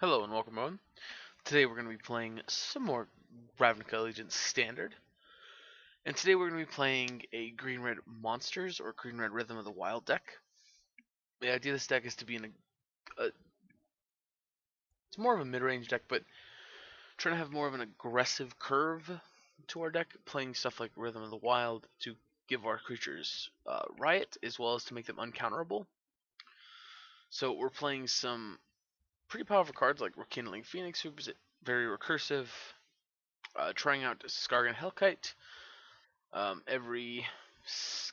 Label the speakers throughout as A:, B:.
A: Hello and welcome on. Today we're going to be playing some more Ravnica Allegiance Standard. And today we're going to be playing a green-red Monsters or green-red Rhythm of the Wild deck. The idea of this deck is to be it's more of a mid-range deck, but trying to have more of an aggressive curve to our deck, playing stuff like Rhythm of the Wild to give our creatures riot, as well as to make them uncounterable. So we're playing some pretty powerful cards like Rekindling Phoenix, who's very recursive, trying out Skargan Hellkite. Every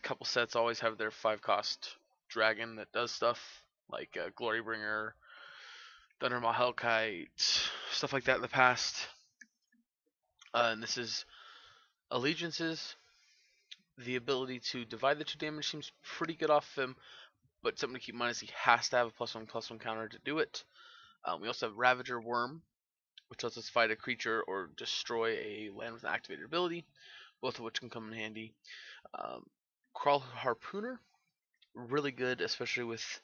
A: couple sets always have their 5 cost dragon that does stuff like Glorybringer, Thundermaw Hellkite, stuff like that in the past. And this is Allegiances. The ability to divide the 2 damage seems pretty good off him, but something to keep in mind is he has to have a +1/+1 counter to do it. We also have Ravager Worm, which lets us fight a creature or destroy a land with an activated ability, both of which can come in handy. Crawl Harpooner, really good, especially with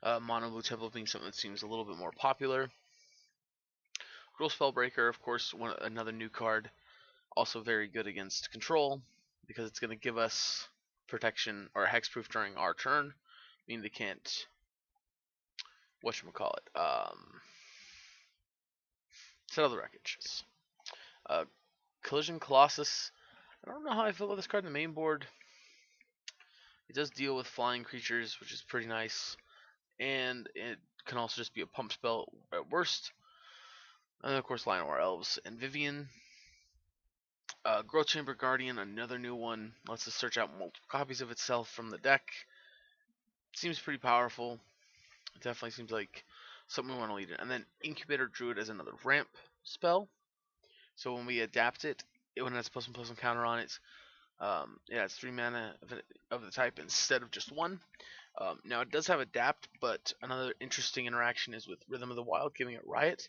A: Mono Blue Temple being something that seems a little bit more popular. Gruul Spellbreaker, of course, another new card, also very good against control because it's going to give us protection or hexproof during our turn, meaning they can't whatchamacallit, set other wreckages. Collision Colossus, I don't know how I feel about this card in the main board. It does deal with flying creatures, which is pretty nice, and it can also just be a pump spell at worst. And then, of course, Llanowar Elves and Vivian. Growth Chamber Guardian, another new one, lets us search out multiple copies of itself from the deck. Seems pretty powerful. It definitely seems like something we want to lead in. And then Incubator Druid as another ramp spell. So when we adapt it, when it has +1/+1 counter on it, it's 3 mana of the type instead of just 1. Now it does have adapt, but another interesting interaction is with Rhythm of the Wild, giving it Riot.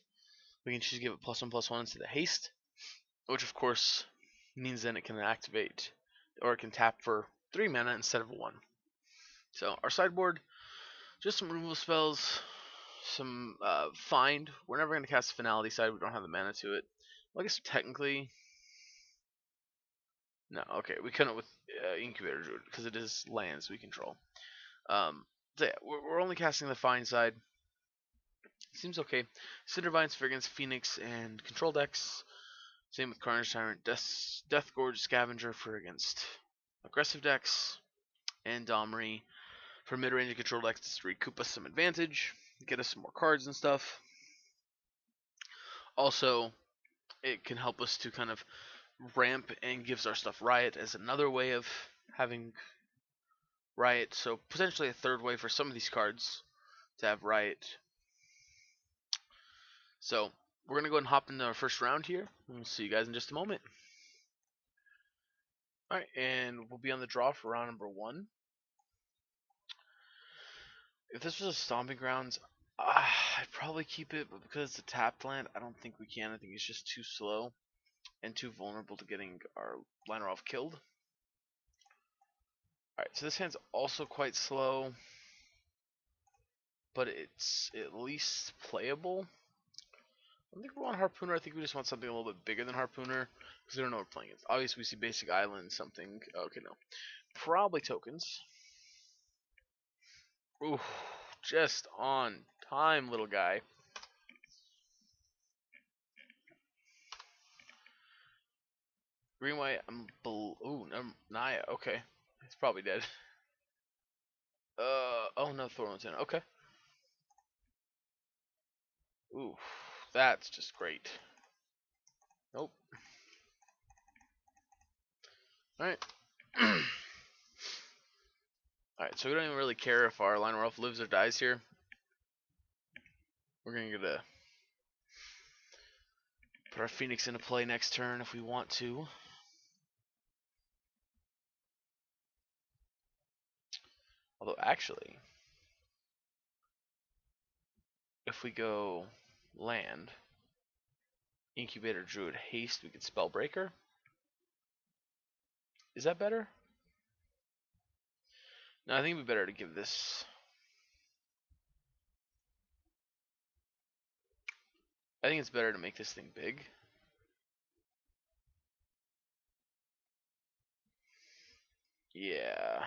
A: We can choose to give it +1/+1 instead of haste, which of course means then it can activate or it can tap for 3 mana instead of 1. So our sideboard, just some removal spells, some find. We're never going to cast Finality Side, we don't have the mana to it. Well, I guess technically, no, okay, we couldn't with Incubator Druid because it is lands we control. So yeah, we're only casting the find side. Seems okay. Cindervine, Sphiggins, Phoenix, and control decks. Same with Carnage Tyrant, Death Gorge, Scavenger for against aggressive decks, and Domri for mid-range and control decks to recoup us some advantage, get us some more cards and stuff. Also, it can help us to kind of ramp and gives our stuff Riot as another way of having Riot. So potentially a third way for some of these cards to have Riot. So we're going to go ahead and hop into our first round here. We'll see you guys in just a moment. Alright, and we'll be on the draw for round number 1. If this was a Stomping Grounds, I'd probably keep it, but because it's a tapped land, I don't think we can. I think it's just too slow and too vulnerable to getting our liner off killed. Alright, so this hand's also quite slow, but it's at least playable. I don't think we want Harpooner. I think we just want something a little bit bigger than Harpooner because we don't know what we're playing. Obviously, we see Basic Island, something. Okay, no. Probably tokens. Ooh, just on time, little guy. Green white. Ooh, Naya. Okay, he's probably dead. Oh no, Thornton. Okay. Ooh, that's just great. Nope. All right. Alright, so we don't even really care if our line elf lives or dies here. We're gonna get a put our Phoenix into play next turn if we want to. Although actually, if we go land, Incubator Druid Haste, we could Spellbreaker. Is that better? No, I think it'd be better to give this. I think it's better to make this thing big. Yeah.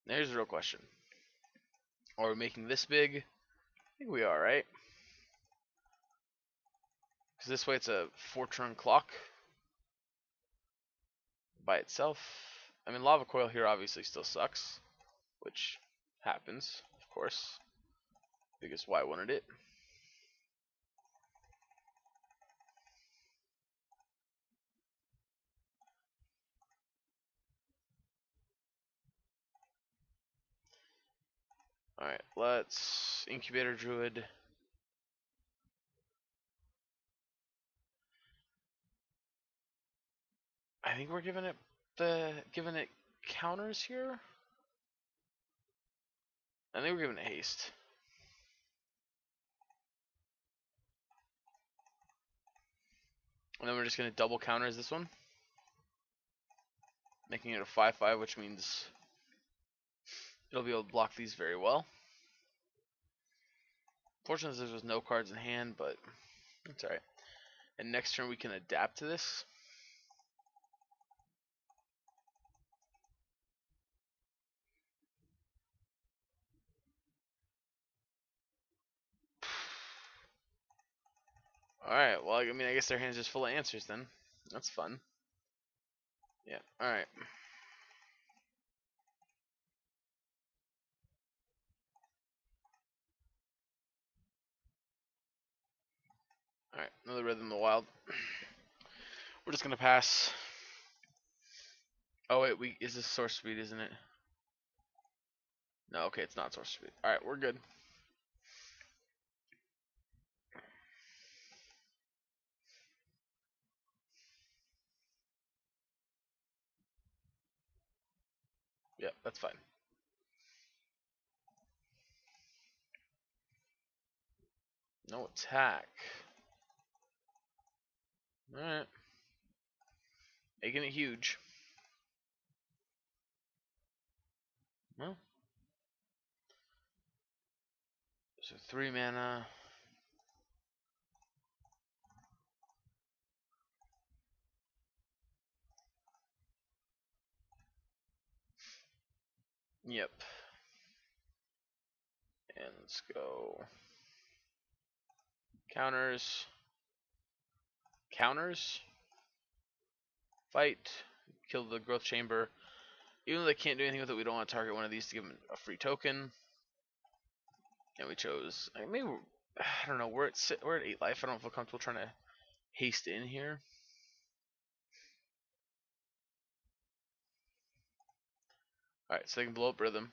A: There's the real question. Are we making this big? I think we are, right? Because this way it's a 4-turn clock by itself. I mean, lava coil here obviously still sucks, which happens, of course, because why wouldn't it? Alright, let's incubator druid. I think we're giving it counters here. I think we're giving it haste. And then we're just gonna double counters this one, making it a 5/5, which means it'll be able to block these very well. Fortunately, there's no cards in hand, but that's alright. And next turn we can adapt to this. Alright, well, I mean, I guess their hand's just full of answers then. That's fun. Yeah, alright. Alright, another Rhythm of the Wild. We're just gonna pass. Oh wait, is this source speed, isn't it? No, okay, it's not source speed. Alright, we're good. Yep, that's fine. No attack. Alright. Making it huge. Well. So 3 mana. Yep. And let's go. Counters. Counters. Fight. Kill the growth chamber. Even though they can't do anything with it, we don't want to target one of these to give them a free token. And we chose. Maybe I don't know. We're at 8 life. I don't feel comfortable trying to haste in here. All right, so they can blow up Rhythm,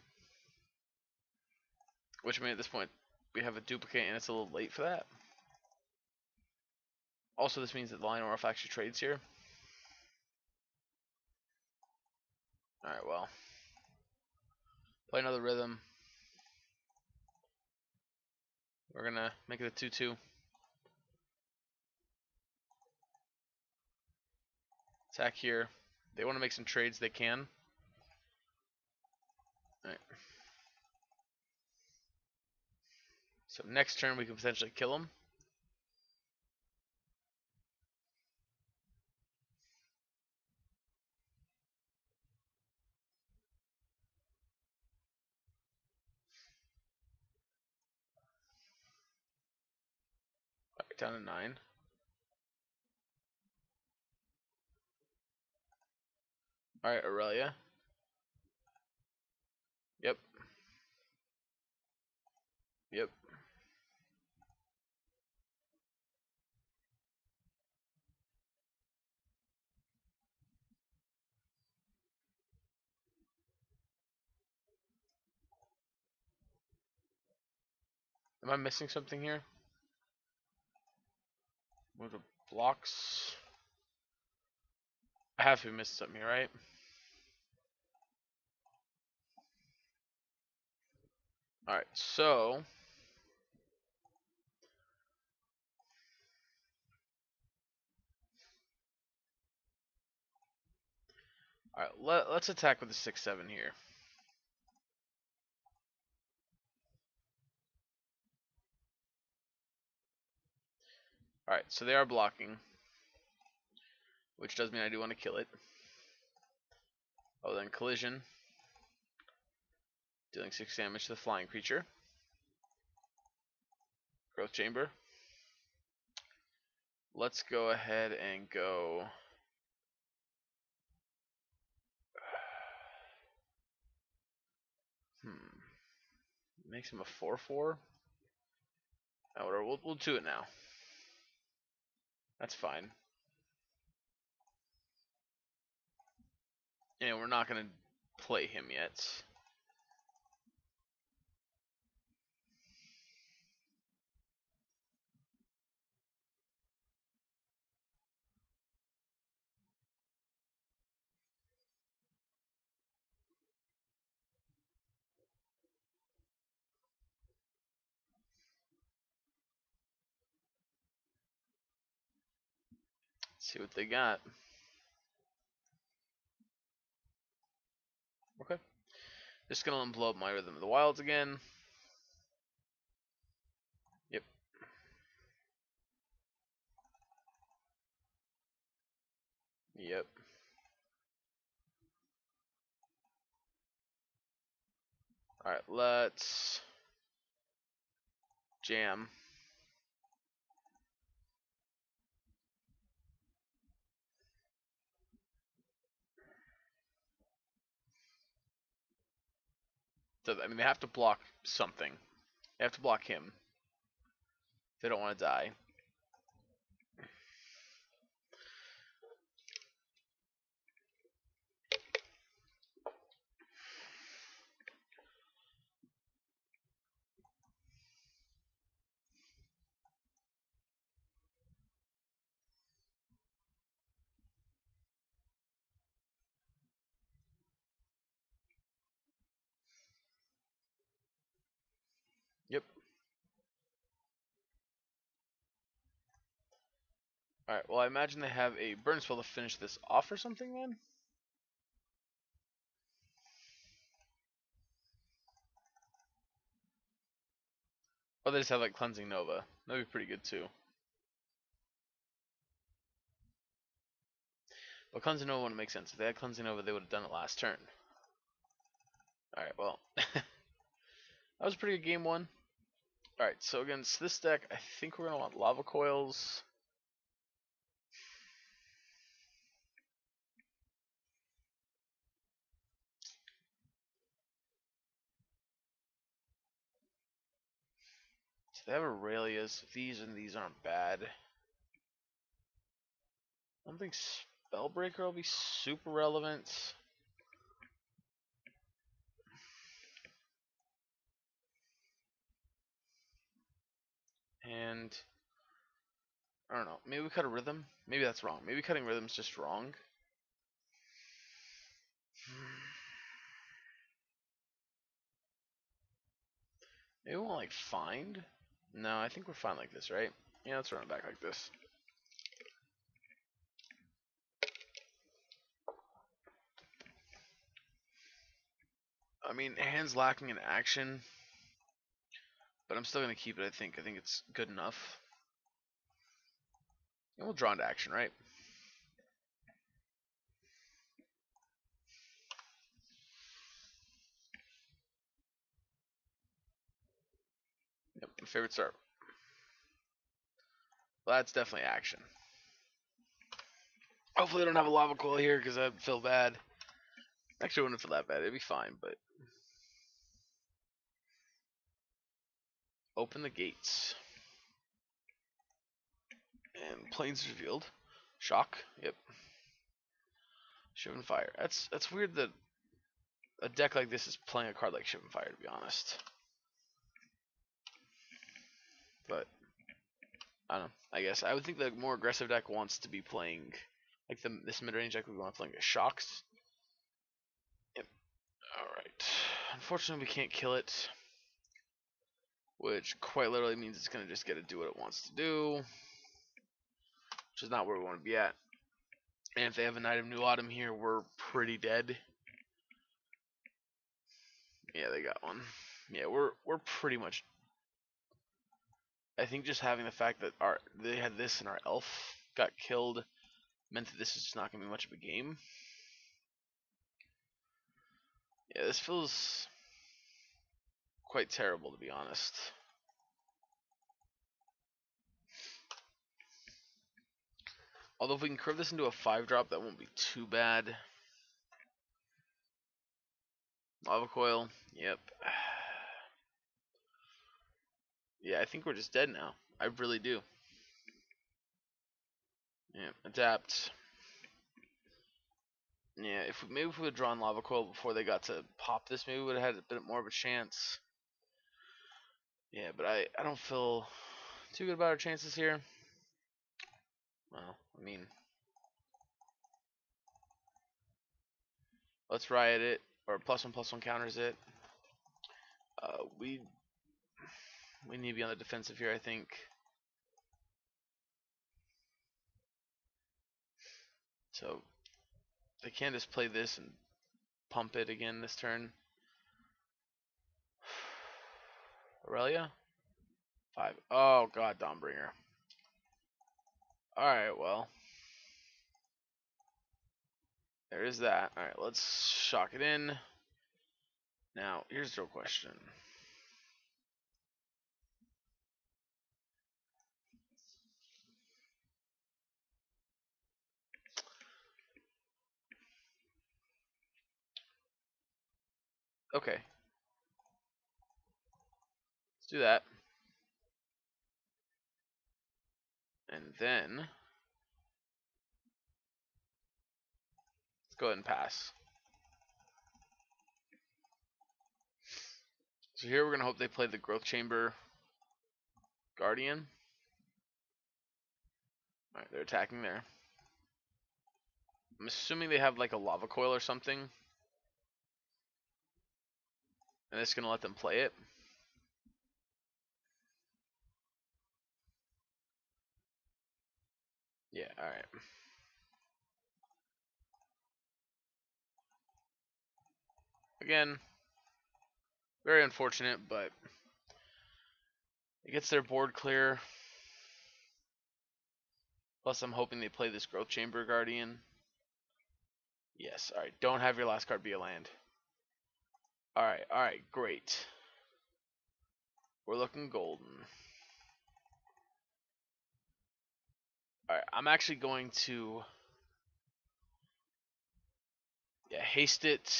A: which means at this point we have a duplicate, and it's a little late for that. Also, this means that the line Orph actually trades here. All right, well, play another Rhythm. We're gonna make it a 2/2. Attack here. They want to make some trades, they can. Alright. So next turn we can potentially kill them. Alright, down to 9. Alright, Aurelia. Yep. Yep. Am I missing something here? Move the blocks. I have to miss something here, right? Alright, so alright, let's attack with the 6/7 here. Alright, so they are blocking, which does mean I do want to kill it. Oh, then collision, dealing 6 damage to the flying creature. Growth chamber. Let's go ahead and go. Makes him a 4/4. Oh, whatever. We'll do it now. That's fine. And we're not gonna play him yet. Let's see what they got. Okay. Just gonna let him blow up my Rhythm of the Wilds again. Yep. Yep. Alright, let's jam. So, I mean, they have to block something. They have to block him. They don't want to die. Yep. Alright, well, I imagine they have a burn spell to finish this off or something, then? Or they just have, like, Cleansing Nova. That'd be pretty good, too. But Cleansing Nova wouldn't make sense. If they had Cleansing Nova, they would have done it last turn. Alright, well. That was a pretty good game one. Alright, so against this deck, I think we're going to want Lava Coils. So they have Aurelius. These and these aren't bad. I don't think Spellbreaker will be super relevant. And I don't know. Maybe we cut a Rhythm. Maybe that's wrong. Maybe cutting Rhythm's just wrong. Maybe we won't like find. No, I think we're fine like this, right? Yeah, let's run it back like this. I mean, hand's lacking in action, but I'm still gonna keep it. I think it's good enough. And we'll draw into action, right? Yep, my favorite start. Well, that's definitely action. Hopefully, I don't have a lava coil here because I'd feel bad. Actually, I wouldn't feel that bad. It'd be fine, but open the gates. And planes revealed. Shock. Yep. Shivan Fire. That's weird that a deck like this is playing a card like Shivan Fire, to be honest. But I don't know. I guess I would think the more aggressive deck wants to be playing like this mid-range deck would want to play Shocks. Yep. Alright. Unfortunately we can't kill it. Which quite literally means it's gonna just get to do what it wants to do. Which is not where we want to be at. And if they have a Knight of New Autumn here, we're pretty dead. Yeah, they got one. Yeah, we're pretty much I think just having the fact that they had this and our elf got killed meant that this is just not gonna be much of a game. Yeah, this feels quite terrible, to be honest. Although if we can curve this into a 5-drop, that won't be too bad. Lava coil, yep. Yeah, I think we're just dead now. I really do. Yeah, adapt. Yeah, maybe if we had drawn lava coil before they got to pop this, maybe we would have had a bit more of a chance. Yeah, but I don't feel too good about our chances here. Well, I mean, let's riot it, or +1/+1 counters it. We need to be on the defensive here, I think. So they can't just play this and pump it again this turn. Aurelia? 5. Oh god, Dawnbringer. Alright, well. There is that. Alright, let's shock it in. Now, here's the real question. Okay. Let's do that. And then let's go ahead and pass. So here we're gonna hope they play the Growth Chamber Guardian. Alright, they're attacking there. I'm assuming they have like a lava coil or something. And it's gonna let them play it. Yeah, alright. Again, very unfortunate, but it gets their board clear. Plus, I'm hoping they play this Growth Chamber Guardian. Yes, alright. Don't have your last card be a land. Alright, great. We're looking golden. Alright, I'm actually going to haste it,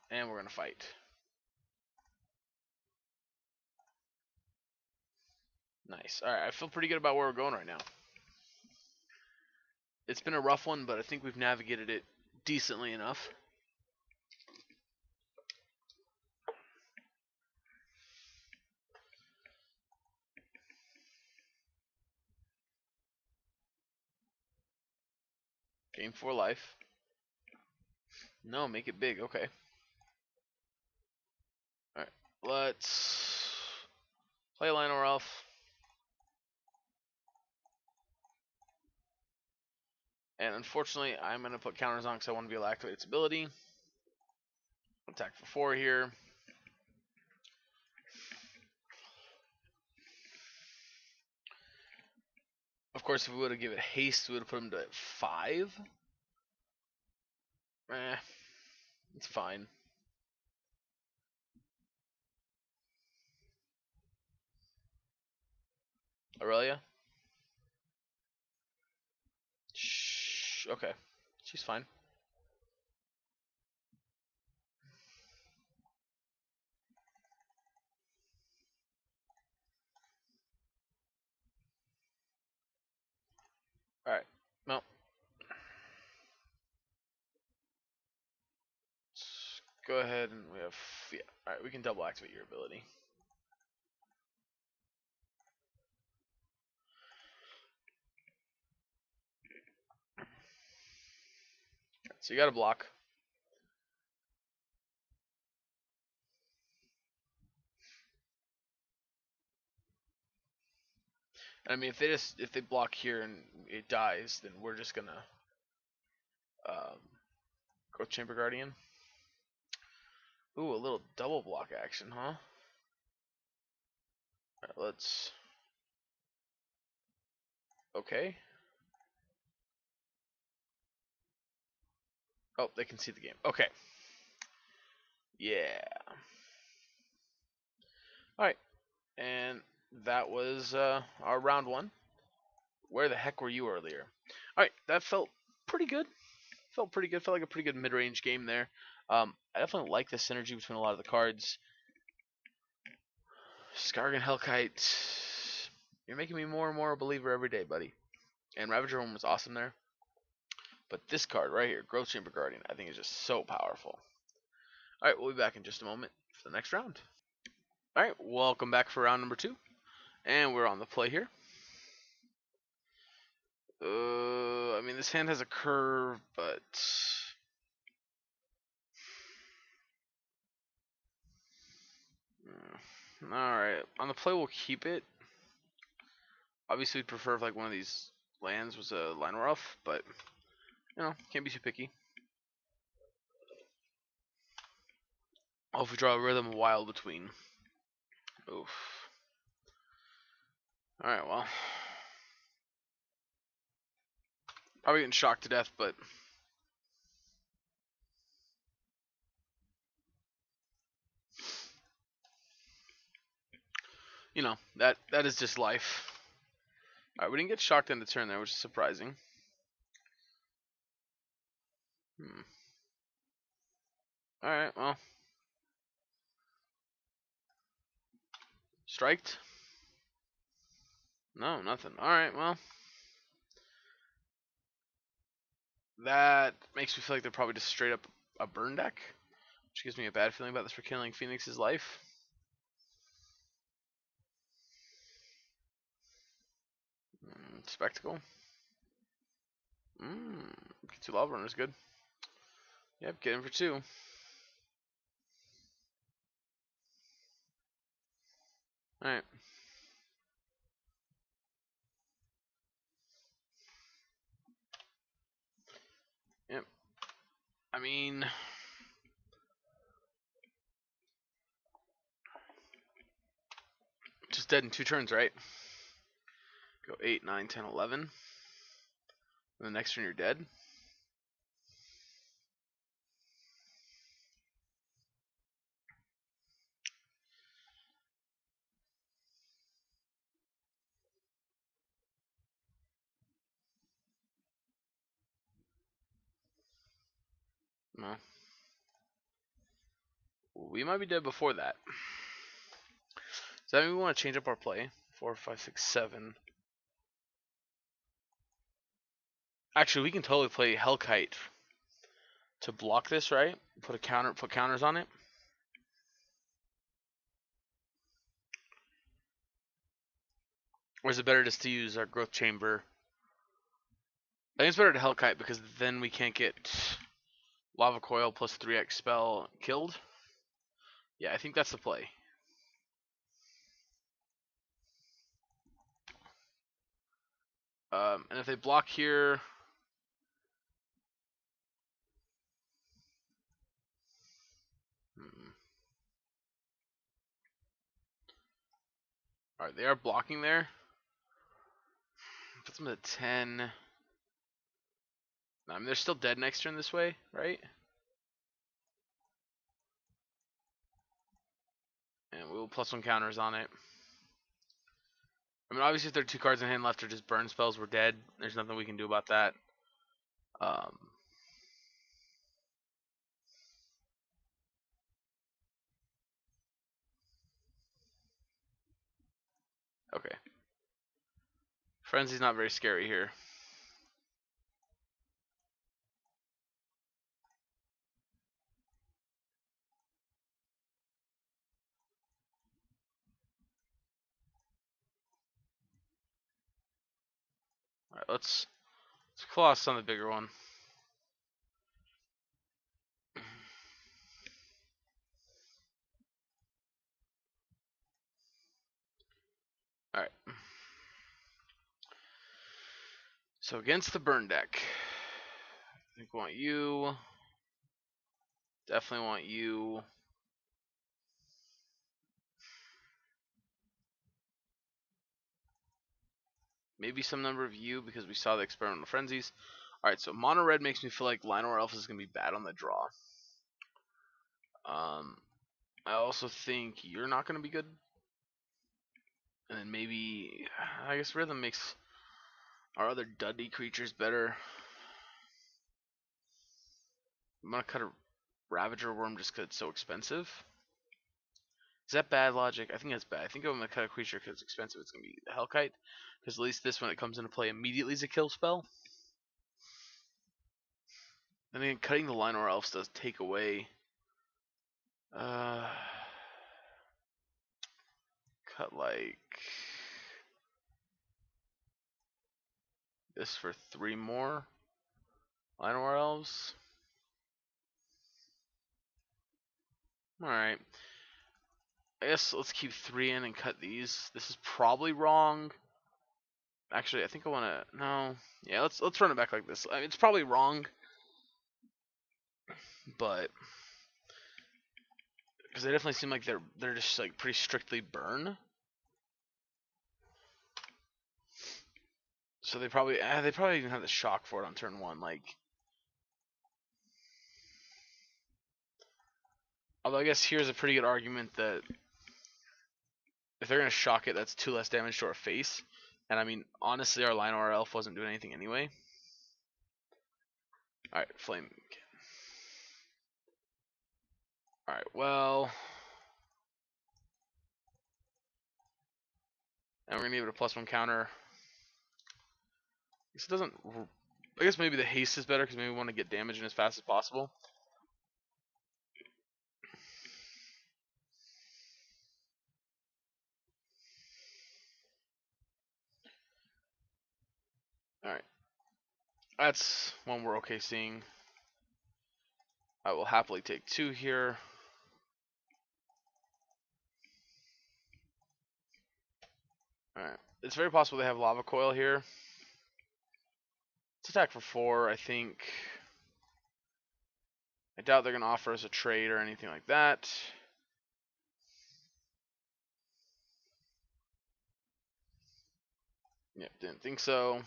A: and we're gonna fight. Nice. Alright, I feel pretty good about where we're going right now. It's been a rough one, but I think we've navigated it decently enough. Game 4 life. No, make it big. Okay. Alright, let's play Lionel Ralph. And unfortunately, I'm going to put counters on because I want to be able to activate its ability. Attack for 4 here. Of course, if we would have given it haste, we would have put him to 5. It's fine. Aurelia? Shh. Okay. She's fine. Alright. Well. Let's go ahead and we have... Yeah. Alright, we can double activate your ability. So you got to block. I mean, if they block here and it dies, then we're just gonna Growth Chamber Guardian. Ooh, a little double block action, huh? Alright, let's Okay. Oh, they can see the game. Okay. Yeah. Alright. And that was our round one. Where the heck were you earlier? Alright, that felt pretty good. Felt pretty good. Felt like a pretty good mid-range game there. I definitely like the synergy between a lot of the cards. Skargan Hellkite, you're making me more and more a believer every day, buddy. And Ravager one was awesome there. But this card right here, Growth Chamber Guardian, I think is just so powerful. Alright, we'll be back in just a moment for the next round. Alright, welcome back for round number 2. And we're on the play here. I mean, this hand has a curve, but... Alright, on the play we'll keep it. Obviously we'd prefer if like one of these lands was a line rough, but you know, can't be too picky. Oh, if we draw a Rhythm of Wild between. Oof. Alright, well. Probably getting shocked to death, but you know, that is just life. Alright, we didn't get shocked in the turn there, which is surprising. Alright, well. Striked? No, nothing. Alright, well. That makes me feel like they're probably just straight up a burn deck, which gives me a bad feeling about this for killing Phoenix's life. Spectacle. Get 2 Lava Runners, good. Yep, get him for 2. Alright. Yep. I mean... just dead in 2 turns, right? Go 8, 9, 10, 11. And the next turn you're dead. No. We might be dead before that. Does that mean we want to change up our play? 4, 5, 6, 7. Actually, we can totally play Hellkite to block this, right? Put counters on it. Or is it better just to use our Growth Chamber? I think it's better to Hellkite because then we can't get Lava Coil plus 3x spell killed. Yeah, I think that's the play. And if they block here... Alright, they are blocking there. Puts them at 10. I mean, they're still dead next turn this way, right? And we'll plus 1 counters on it. I mean, obviously, if there are 2 cards in hand left or just burn spells, we're dead. There's nothing we can do about that. Okay. Frenzy's not very scary here. Alright, let's Colossus on the bigger one. Alright. So against the burn deck, I think we want you. Definitely want you. Maybe some number of you because we saw the experimental frenzies. Alright, so mono red makes me feel like Llanowar Elf is going to be bad on the draw. I also think you're not going to be good. And then maybe, I guess Rhythm makes our other Dudley creatures better. I'm going to cut a Ravager Worm just because it's so expensive. Is that bad logic? I think that's bad. I think I'm going to cut a creature because it's expensive. It's going to be the Hellkite. Because at least this, when it comes into play, immediately is a kill spell. And then cutting the Llanowar Elves does take away... cut like... this for 3 more Llanowar Elves. Alright. I guess let's keep 3 in and cut these. This is probably wrong. Actually, I think I want to... no. Yeah, let's run it back like this. I mean, it's probably wrong. But... because they definitely seem like they're just like pretty strictly burn. So they probably even have the shock for it on turn 1. Like... although I guess here's a pretty good argument that if they're going to shock it, that's 2 less damage to our face. And I mean, honestly, our Llanowar Elf wasn't doing anything anyway. Alright, Flame. Alright, well... and we're going to give it a +1 counter. I guess it doesn't... I guess maybe the haste is better because maybe we want to get damage in as fast as possible. Alright. That's one we're okay seeing. I will happily take 2 here. Alright. It's very possible they have Lava Coil here. Let's attack for 4, I think. I doubt they're going to offer us a trade or anything like that. Yep, didn't think so.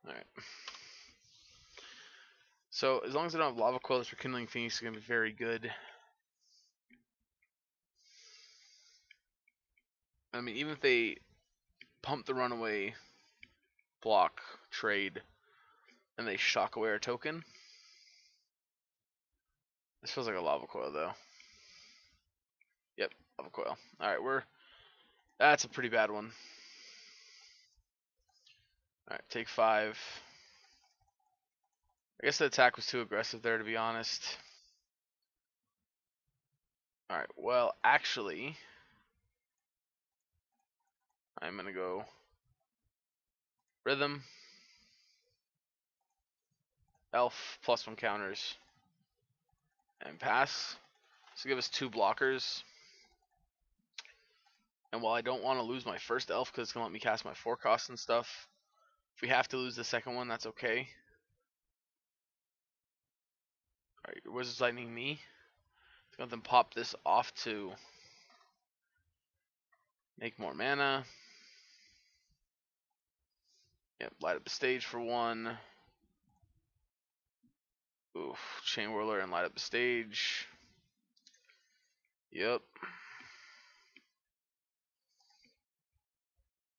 A: Alright. So, as long as I don't have Lava Coil, this Rekindling Phoenix is going to be very good. I mean, even if they pump the runaway, block, trade, and they shock away our token. This feels like a Lava Coil, though. Yep, Lava Coil. Alright, that's a pretty bad one. Alright, take 5. I guess the attack was too aggressive there, to be honest. Alright, well, actually... I'm going to go... Rhythm. Elf, +1 counters. And pass. So give us 2 blockers. And while I don't want to lose my first elf because it's going to let me cast my 4 costs and stuff, if we have to lose the second one, that's okay. Alright, your Wizard's Lightning me. Let's let them pop this off to make more mana. Yep, light up the stage for 1. Oof, Chain Whirler and light up the stage. Yep.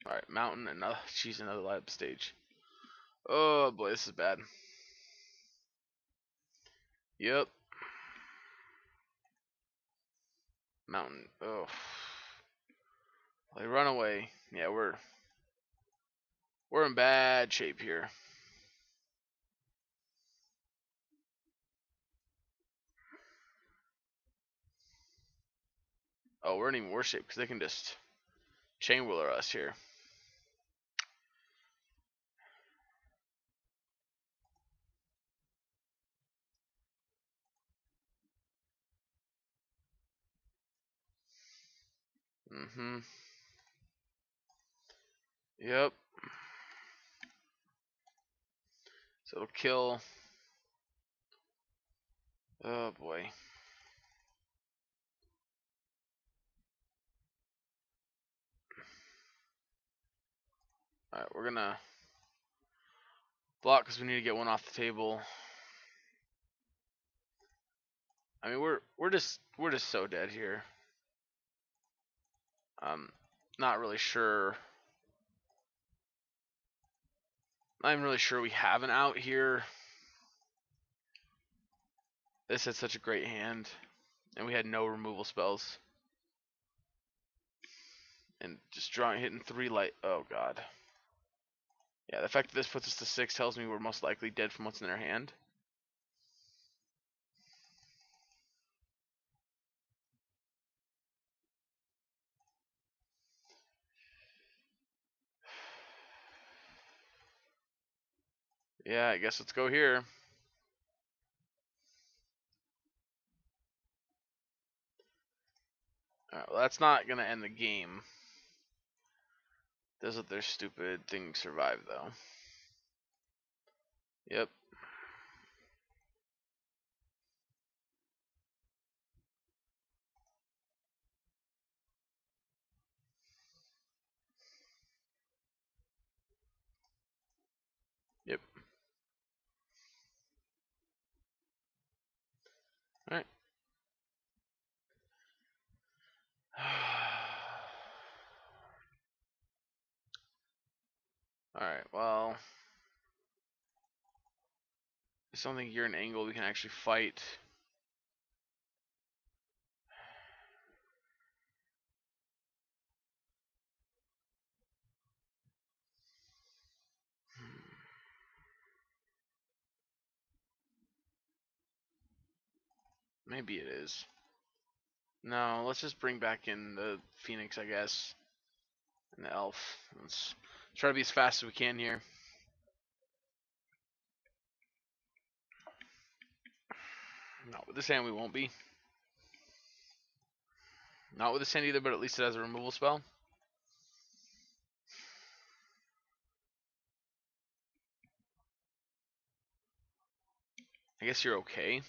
A: Alright, Mountain, another, jeez, another light up the stage. Oh boy, this is bad. Yep. Mountain, oh. They run away. Yeah, we're in bad shape here. Oh, we're in even worse shape because they can just Chain Whirler us here. Yep. So it'll kill. Oh boy. we're gonna block because we need to get one off the table. I mean, we're just so dead here. Not really sure. Not even really sure we have an out here. This had such a great hand, and we had no removal spells. And just drawing, hitting 3 light. Oh god. Yeah, the fact that this puts us to 6 tells me we're most likely dead from what's in their hand. Yeah, I guess let's go here. Alright, well that's not gonna end the game. Does let their stupid thing survive though. Yep. Yep. Alright. Alright, well. I don't think you're an angle we can actually fight. Maybe it is. No, let's just bring back in the Phoenix, I guess. And the Elf. Let's try to be as fast as we can here. Not with this hand we won't be. Not with this hand either, but at least it has a removal spell. I guess you're okay.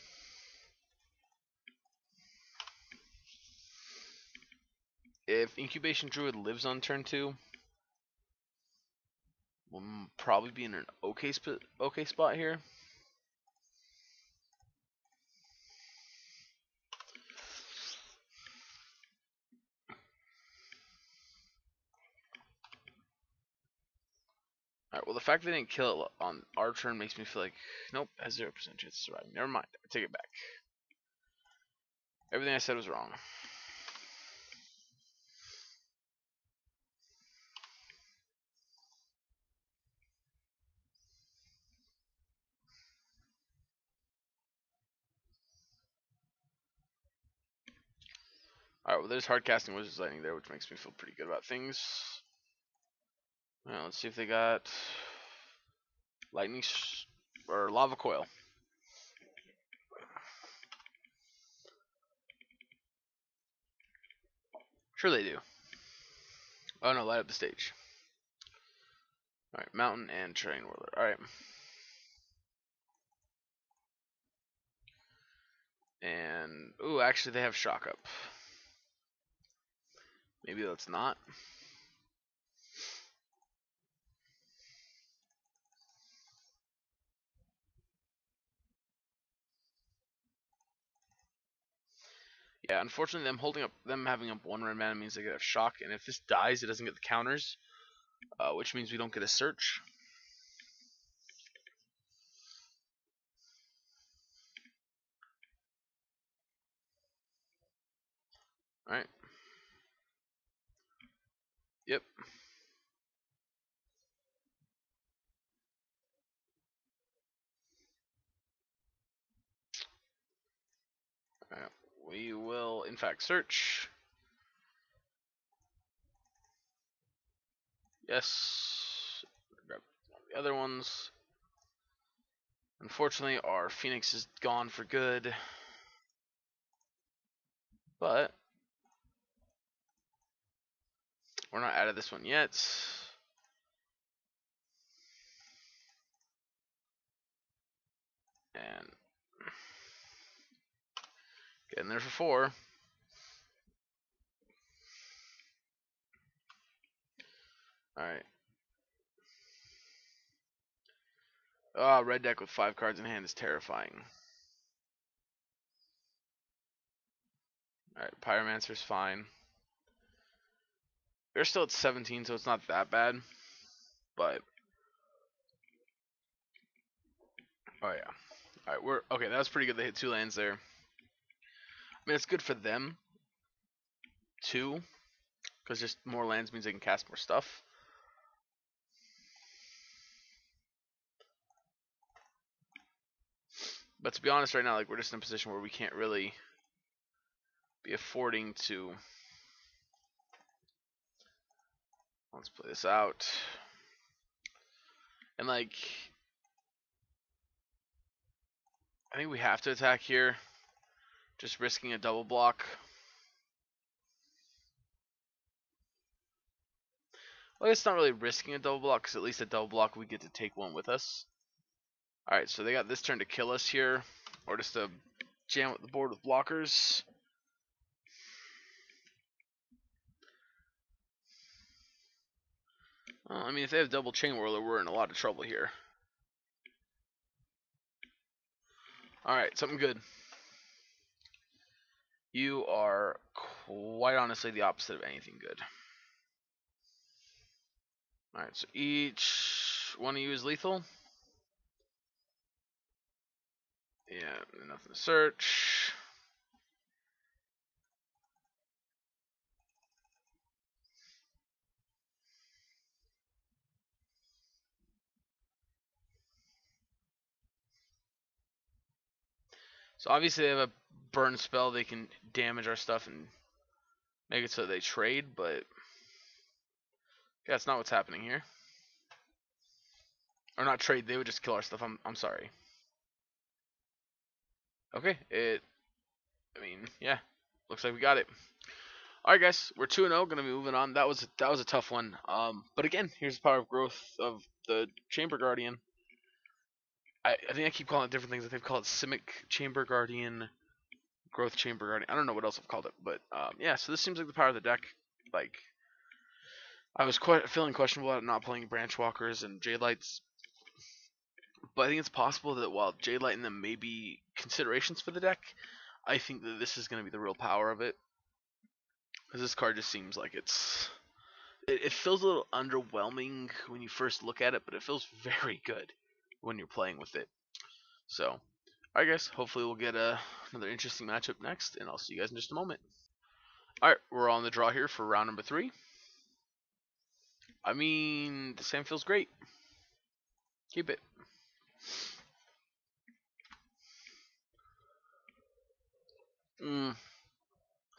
A: If Incubation Druid lives on turn 2, we'll probably be in an okay spot here. Alright, well the fact that they didn't kill it on our turn makes me feel like, nope, has 0% chance of surviving. Never mind, I take it back. Everything I said was wrong. Alright, well there's hard casting Wizard's Lightning there, which makes me feel pretty good about things. Alright, let's see if they got Lightning or Lava Coil. Sure they do. Oh no, light up the stage. Alright, Mountain and Terrain Whirler. Alright. And, ooh, actually they have Shock Up. Maybe let's not. Yeah, unfortunately them having up 1 red mana means they get a shock, and if this dies it doesn't get the counters, which means we don't get a search. Alright. Yep. Alright. We will in fact search. Yes. Grab the other ones. Unfortunately, our Phoenix is gone for good. But we're not out of this one yet. And getting there for 4. Alright. Red deck with 5 cards in hand is terrifying. Alright, Pyromancer's fine. We're still at 17, so it's not that bad. But oh yeah. Alright, we're okay, that was pretty good. They hit 2 lands there. I mean, it's good for them too, because just more lands means they can cast more stuff. But to be honest, right now, like, we're just in a position where we can't really be affording to. Let's play this out. And like, I think we have to attack here, just risking a double block. Well, it's not really risking a double block, because at least a double block we get to take one with us. Alright, so they got this turn to kill us here, or just to jam up the board with blockers. Well, I mean, if they have double Chain Whirler, we're in a lot of trouble here. Alright, something good. You are quite honestly the opposite of anything good. Alright, so each one of you is lethal. Yeah, nothing to search. So obviously they have a burn spell. They can damage our stuff and make it so they trade, but yeah, that's not what's happening here. Or not trade, they would just kill our stuff. I'm sorry. Okay, I mean, yeah. Looks like we got it. Alright guys, we're 2-0, gonna be moving on. That was a tough one. But again, here's the power of growth of the Chamber Guardian. I think I keep calling it different things. I think I've called it Simic Chamber Guardian, Growth Chamber Guardian. I don't know what else I've called it, but yeah. So this seems like the power of the deck. Like, I was feeling questionable about not playing Branch Walkers and Jade Lights, but I think it's possible that while Jade Light and them may be considerations for the deck, I think that this is going to be the real power of it. Because this card just seems like it feels a little underwhelming when you first look at it, but it feels very good when you're playing with it. So, alright guys, hopefully we'll get another interesting matchup next, and I'll see you guys in just a moment. Alright, we're on the draw here for round number 3. I mean, the same feels great. Keep it.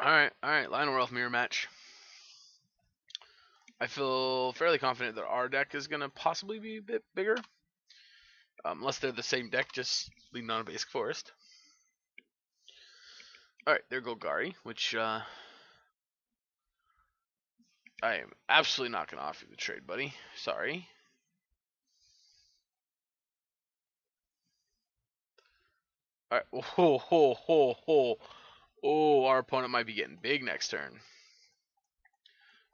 A: Alright, Lionel Ralph mirror match. I feel fairly confident that our deck is going to possibly be a bit bigger. Unless they're the same deck, just leaning on a basic forest. Alright, there go Gari, which I am absolutely not going to offer you the trade, buddy. Sorry. Alright, oh, our opponent might be getting big next turn.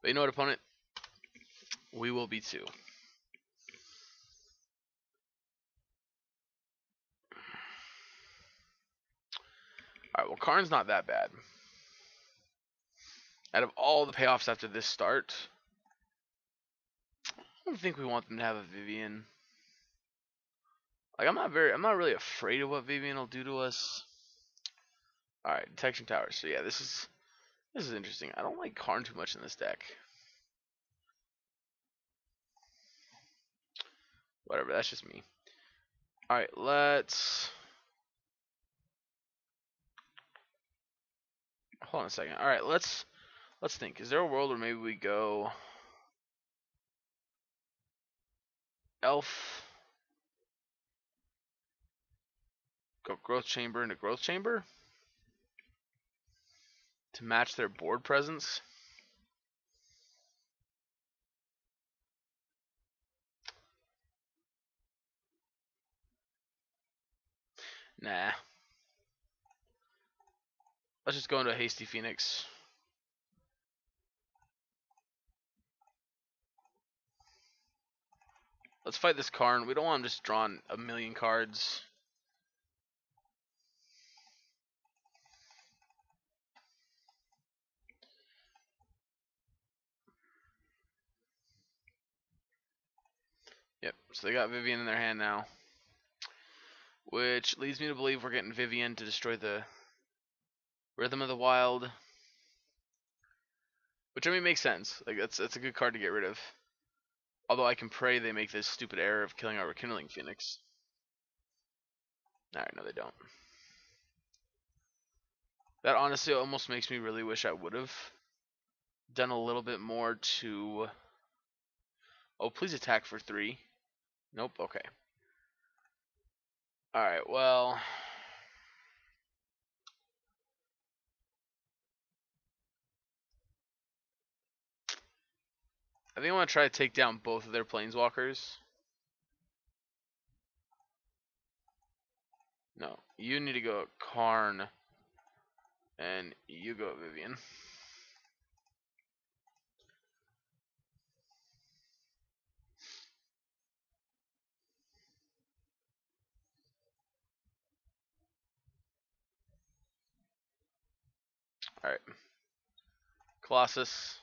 A: But you know what, opponent? We will be too. Alright, well, Karn's not that bad. Out of all the payoffs after this start, I don't think we want them to have a Vivian. Like, I'm not really afraid of what Vivian will do to us. Alright, Detection Tower. So yeah, this is interesting. I don't like Karn too much in this deck. Whatever, that's just me. Alright, let's hold on a second. Alright, let's think. Is there a world where maybe we go Elf, go Growth Chamber into Growth Chamber to match their board presence? Nah. Let's just go into a Hasty Phoenix. Let's fight this Karn. We don't want him just drawing a million cards. Yep, so they got Vivian in their hand now. Which leads me to believe we're getting Vivian to destroy the Rhythm of the Wild. Which, I mean, makes sense. Like, that's a good card to get rid of. Although I can pray they make this stupid error of killing our Rekindling Phoenix. Alright, no they don't. That honestly almost makes me really wish I would have done a little bit more to... Oh, please attack for 3. Nope, okay. Alright, well... I think I want to try to take down both of their Planeswalkers. No, you need to go Karn, and you go Vivian. Alright. Colossus.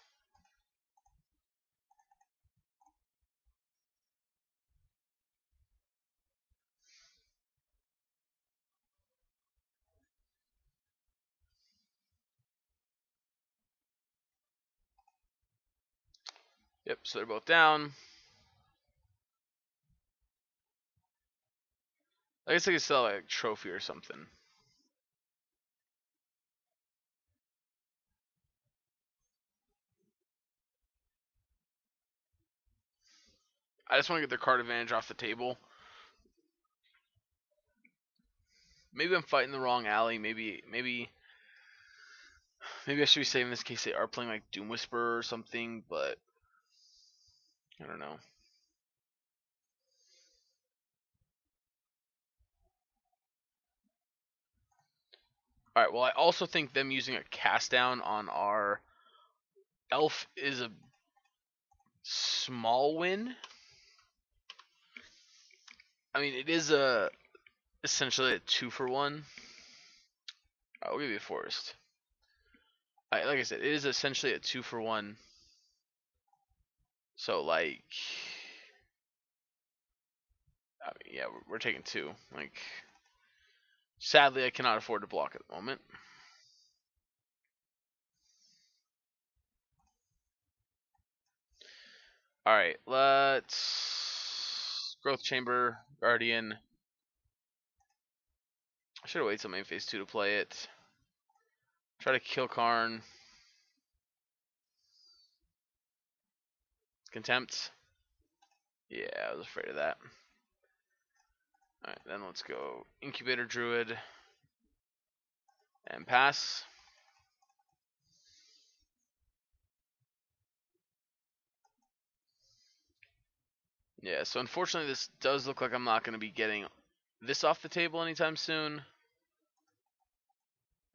A: Yep, so they're both down. I guess I could sell like a trophy or something. I just want to get their card advantage off the table. Maybe I'm fighting the wrong alley. Maybe I should be saving this in case they are playing like Doom Whisperer or something, but I don't know. Alright, well I also think them using a cast down on our elf is a small win. I mean, it is essentially a 2-for-1. I'll give you a forest. Like I said, it is essentially a 2-for-1. So like, I mean, yeah, we're taking 2. Like, sadly, I cannot afford to block at the moment. Alright, let's... Growth Chamber, Guardian. I should have waited till main phase 2 to play it. Try to kill Karn. Contempt. Yeah, I was afraid of that. Alright, then let's go Incubator Druid. And pass. Yeah, so unfortunately this does look like I'm not going to be getting this off the table anytime soon.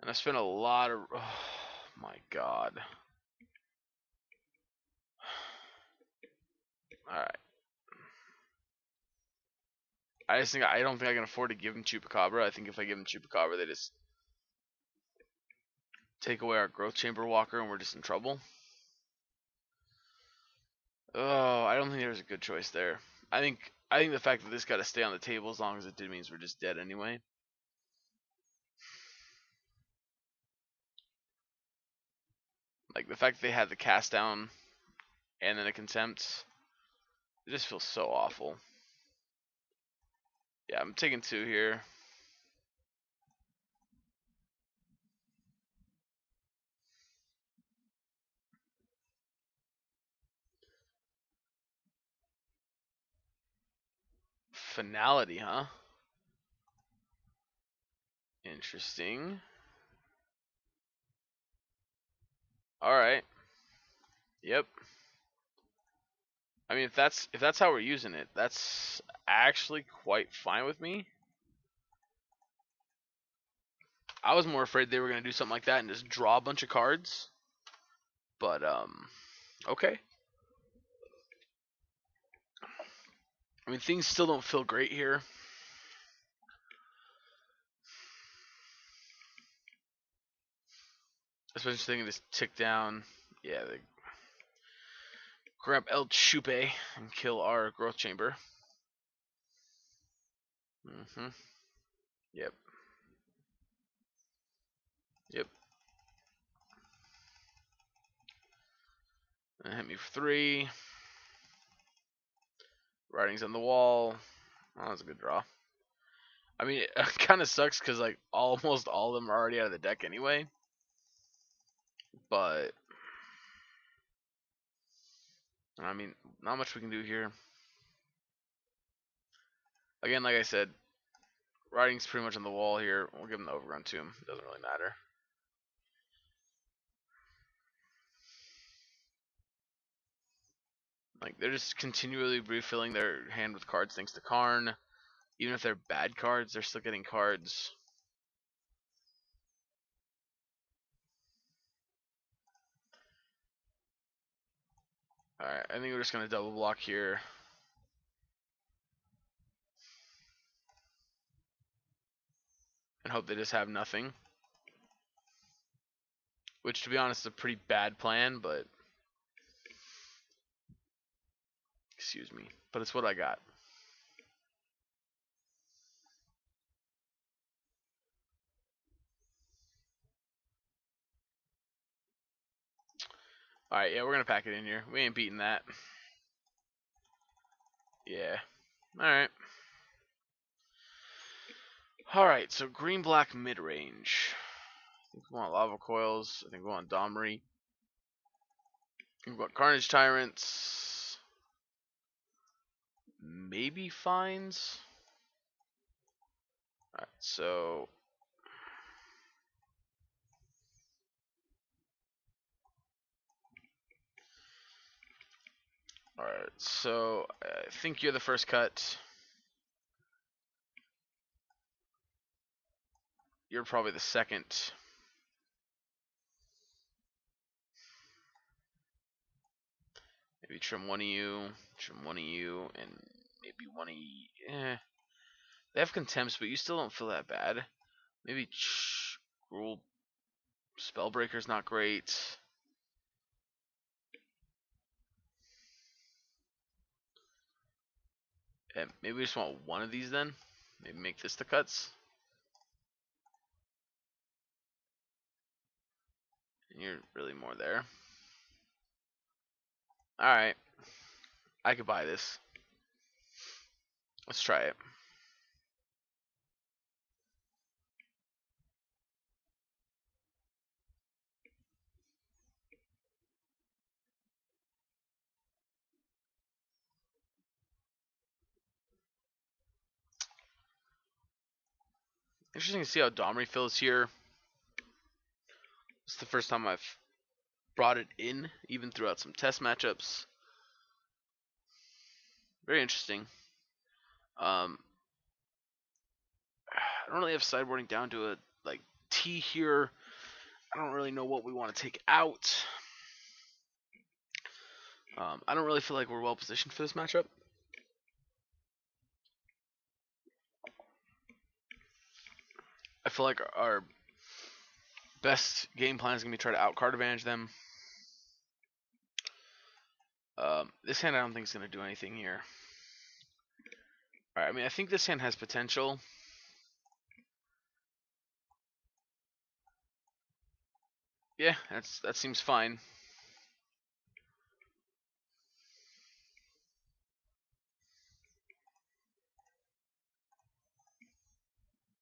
A: And I spent a lot of... Oh my god. Alright. I don't think I can afford to give him Chupacabra. I think if I give him Chupacabra, they just take away our Growth Chamber Walker and we're just in trouble. Oh, I don't think there's a good choice there. I think the fact that this got to stay on the table as long as it did means we're just dead anyway. Like the fact that they had the cast down and then a contempt, it just feels so awful. Yeah, I'm taking 2 here. Finality, huh? Interesting. Alright. Yep. I mean, if that's how we're using it, that's actually quite fine with me. I was more afraid they were going to do something like that and just draw a bunch of cards. But, okay. I mean, things still don't feel great here. Especially thinking this tick down. Yeah, they grab El Chupe and kill our growth chamber. Mm-hmm. Yep. Yep. And hit me for 3. Writing's on the wall. Oh, that was a good draw. I mean, it kind of sucks because like almost all of them are already out of the deck anyway. But I mean, not much we can do here. Again, like I said, writing's pretty much on the wall here. We'll give him the overrun to him. It doesn't really matter. Like they're just continually refilling their hand with cards thanks to Karn. Even if they're bad cards, they're still getting cards. Alright, I think we're just gonna double block here. And hope they just have nothing. Which, to be honest, is a pretty bad plan, but... Excuse me. But it's what I got. Alright, yeah, we're gonna pack it in here. We ain't beating that. Yeah. Alright. Alright, so green-black mid-range. I think we want Lava Coils. I think we want Domri. I think we want Carnage Tyrants. Maybe Fines. Alright, so... Alright, so I think you're the first cut. You're probably the second. Maybe trim one of you, and maybe one of you. They have contempts, but you still don't feel that bad. Maybe Gruul Spellbreaker's not great. Yeah, maybe we just want one of these then. Maybe make this the cuts. And you're really more there. Alright. I could buy this. Let's try it. Interesting to see how Domri feels here. It's the first time I've brought it in, even throughout some test matchups. Very interesting. I don't really have sideboarding down to a like T here. I don't really know what we want to take out. I don't really feel like we're well positioned for this matchup. I feel like our best game plan is going to be try to outcard advantage them. This hand I don't think is going to do anything here. Alright, I mean, I think this hand has potential. Yeah, that seems fine.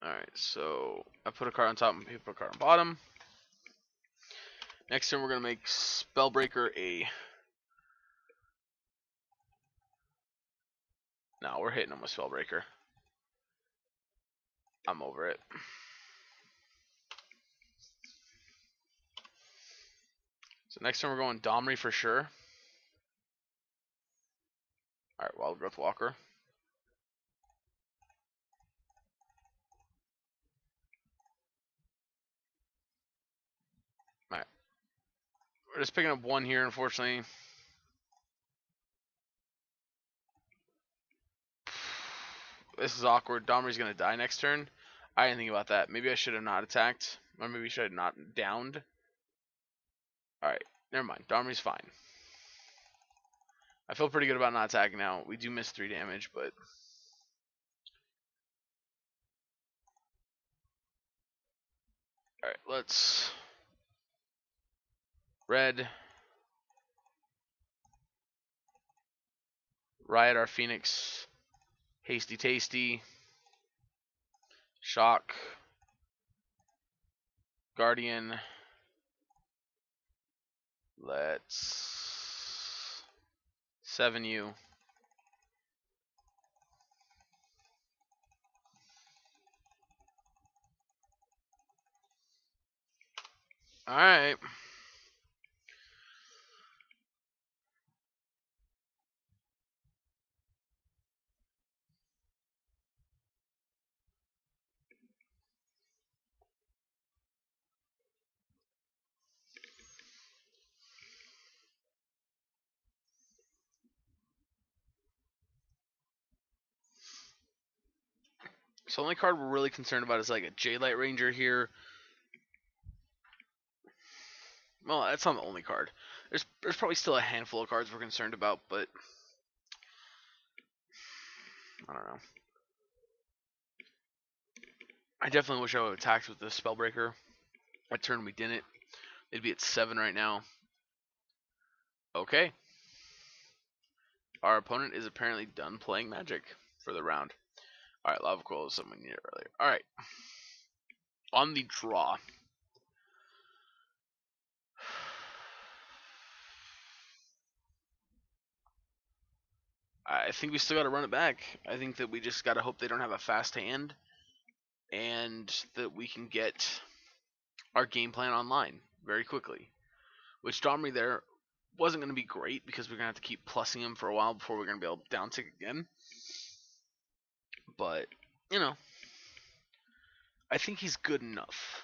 A: Alright, so I put a card on top and people put a card on bottom. Next turn we're going to make Spellbreaker a... No, we're hitting him with Spellbreaker. I'm over it. So next turn we're going Domri for sure. Alright, Wild Growth Walker. Alright. We're just picking up one here, unfortunately. this is awkward. Domri's gonna die next turn. I didn't think about that. Maybe I should have not attacked. Or maybe I should have not downed. Alright, never mind. Domri's fine. I feel pretty good about not attacking now. We do miss 3 damage, but... Alright, let's... Red. Riot our Phoenix. Hasty Tasty. Shock. Guardian. Let's 7 you. Alright. So the only card we're really concerned about is like a J-Light Ranger here. Well, that's not the only card. There's probably still a handful of cards we're concerned about, but I don't know. I definitely wish I would have attacked with the Spellbreaker. That turn we didn't. It'd be at 7 right now. Okay. Our opponent is apparently done playing Magic for the round. Alright, Lava Coil is something we needed earlier. Alright. On the draw. I think we still got to run it back. I think that we just got to hope they don't have a fast hand. And that we can get our game plan online very quickly. Which Domri there wasn't going to be great because we're going to have to keep plussing him for a while before we're going to be able to down tick again. But, you know, I think he's good enough.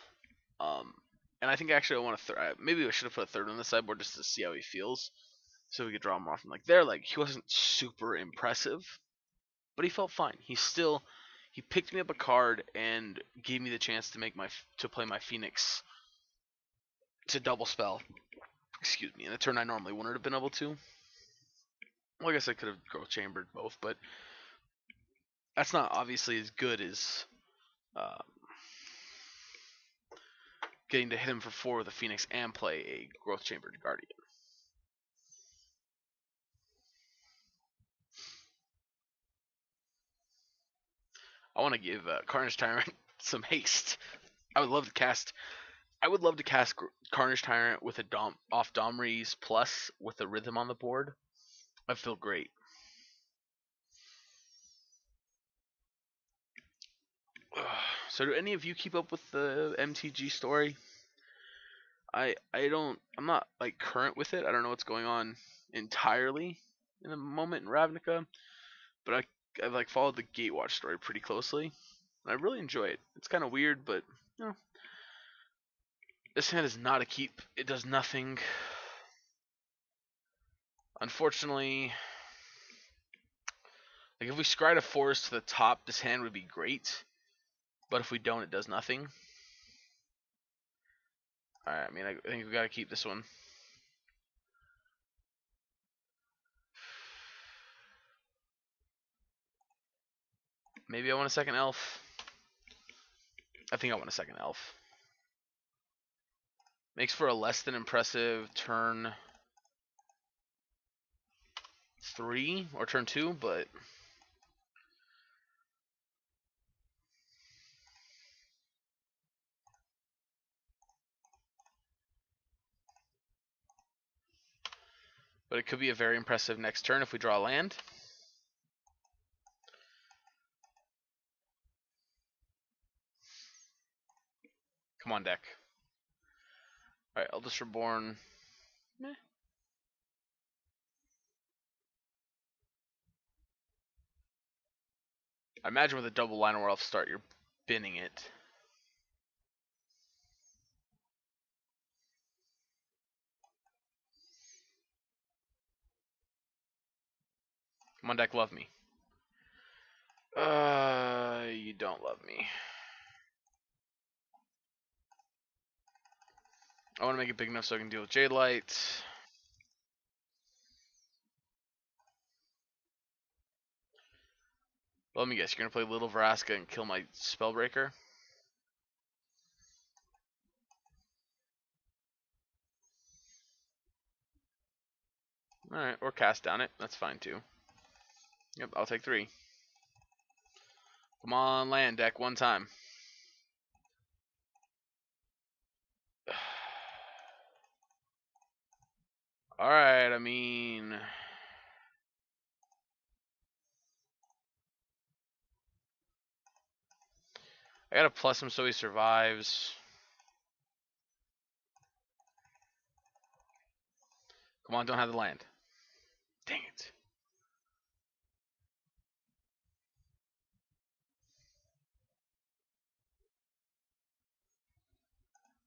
A: And I think actually I want to maybe I should have put a third on the sideboard just to see how he feels. So we could draw him off. And like there, like he wasn't super impressive, but he felt fine. He picked me up a card and gave me the chance to play my Phoenix to double spell. Excuse me, in a turn I normally wouldn't have been able to. Well, I guess I could have growth chambered both, but that's not obviously as good as getting to hit him for 4 with a Phoenix and play a growth chambered Guardian. I want to give Carnage Tyrant some haste. I would love to cast Carnage Tyrant with a off Domri's plus with a Rhythm on the board. I feel great. So do any of you keep up with the MTG story? I'm not like current with it. I don't know what's going on entirely in the moment in Ravnica, but I've like followed the Gatewatch story pretty closely. And I really enjoy it. It's kind of weird, but you know, this hand is not a keep. It does nothing. Unfortunately, like if we scryed a forest to the top, this hand would be great. But if we don't, it does nothing. Alright, I mean, I think we gotta keep this one. Maybe I want a second elf. I think I want a second elf. Makes for a less than impressive turn 3 or turn 2, but it could be a very impressive next turn if we draw land. Come on, deck. Alright, Eldest Reborn. Meh. I imagine with a double Lionel Elf start, you're binning it. Come on, deck, love me. You don't love me. I want to make it big enough so I can deal with Jade Light. Well, let me guess, you're going to play Little Vraska and kill my Spellbreaker? Alright, or cast down it. That's fine too. Yep, I'll take 3. Come on, land deck one time. Alright, I mean... I gotta plus him so he survives. Come on, don't have the land. Dang it.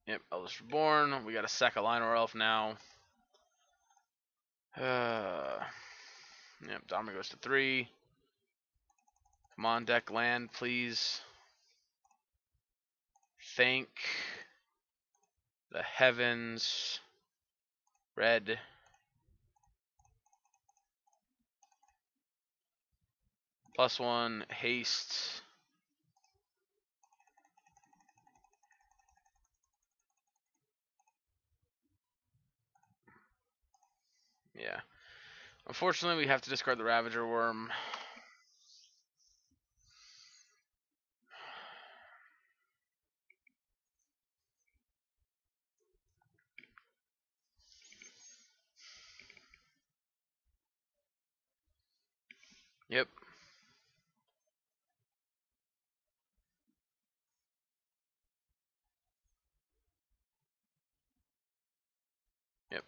A: Yep, Eldest Reborn. We got a sack a Lionor Elf now. Yep, Domino goes to 3. Come on, deck land, please. Thank the heavens. Red. +1, haste. Yeah. Unfortunately, we have to discard the Ravager Worm. Yep. Yep.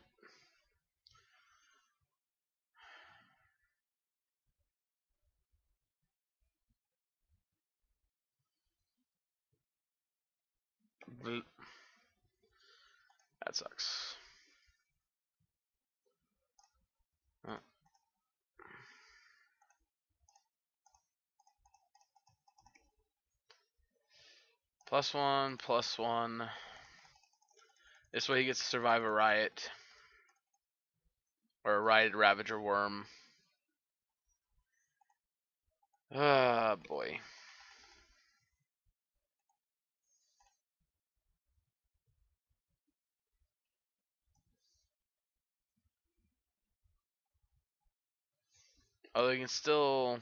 A: That sucks. Oh. +1, +1. This way he gets to survive a riot. Or a rioted Ravager Worm. Ah, boy. Oh, they can still...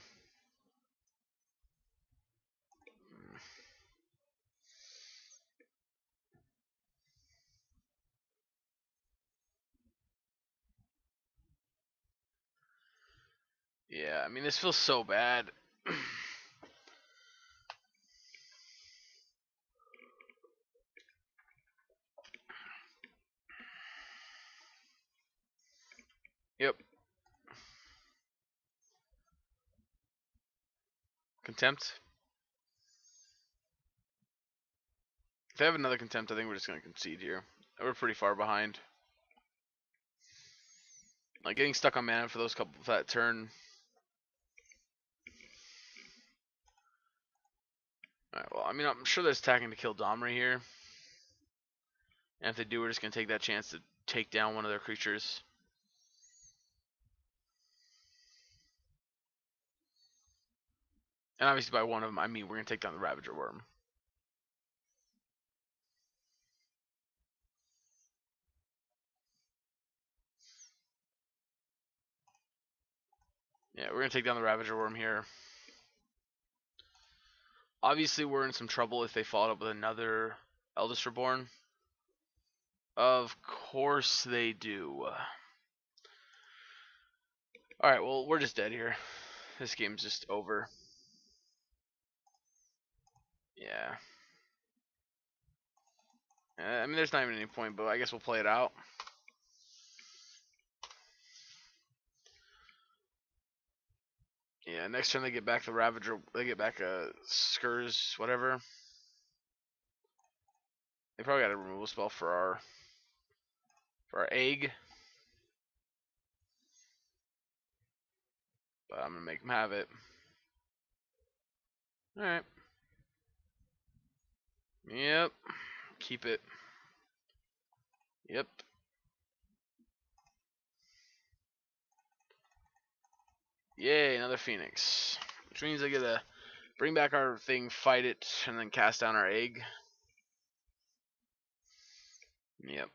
A: Yeah, I mean, this feels so bad. Yep. Contempt. If they have another contempt, I think we're just going to concede here. We're pretty far behind. Like, getting stuck on mana for those couple for that turn. Alright, well, I mean, I'm sure they're attacking to kill Domri here. And if they do, we're just going to take that chance to take down one of their creatures. And obviously by one of them, I mean we're going to take down the Ravager Worm. Yeah, we're going to take down the Ravager Worm here. Obviously, we're in some trouble if they followed up with another Eldest Reborn. Of course they do. Alright, well, we're just dead here. This game's just over. Yeah. I mean, there's not even any point, but I guess we'll play it out. Yeah, next turn they get back the Ravager, they get back Skurs, whatever. They probably got a removal spell for our egg. But I'm gonna make them have it. Alright. Yep. Keep it. Yep. Yay, another Phoenix. Which means I get to bring back our thing, fight it, and then cast down our egg. Yep.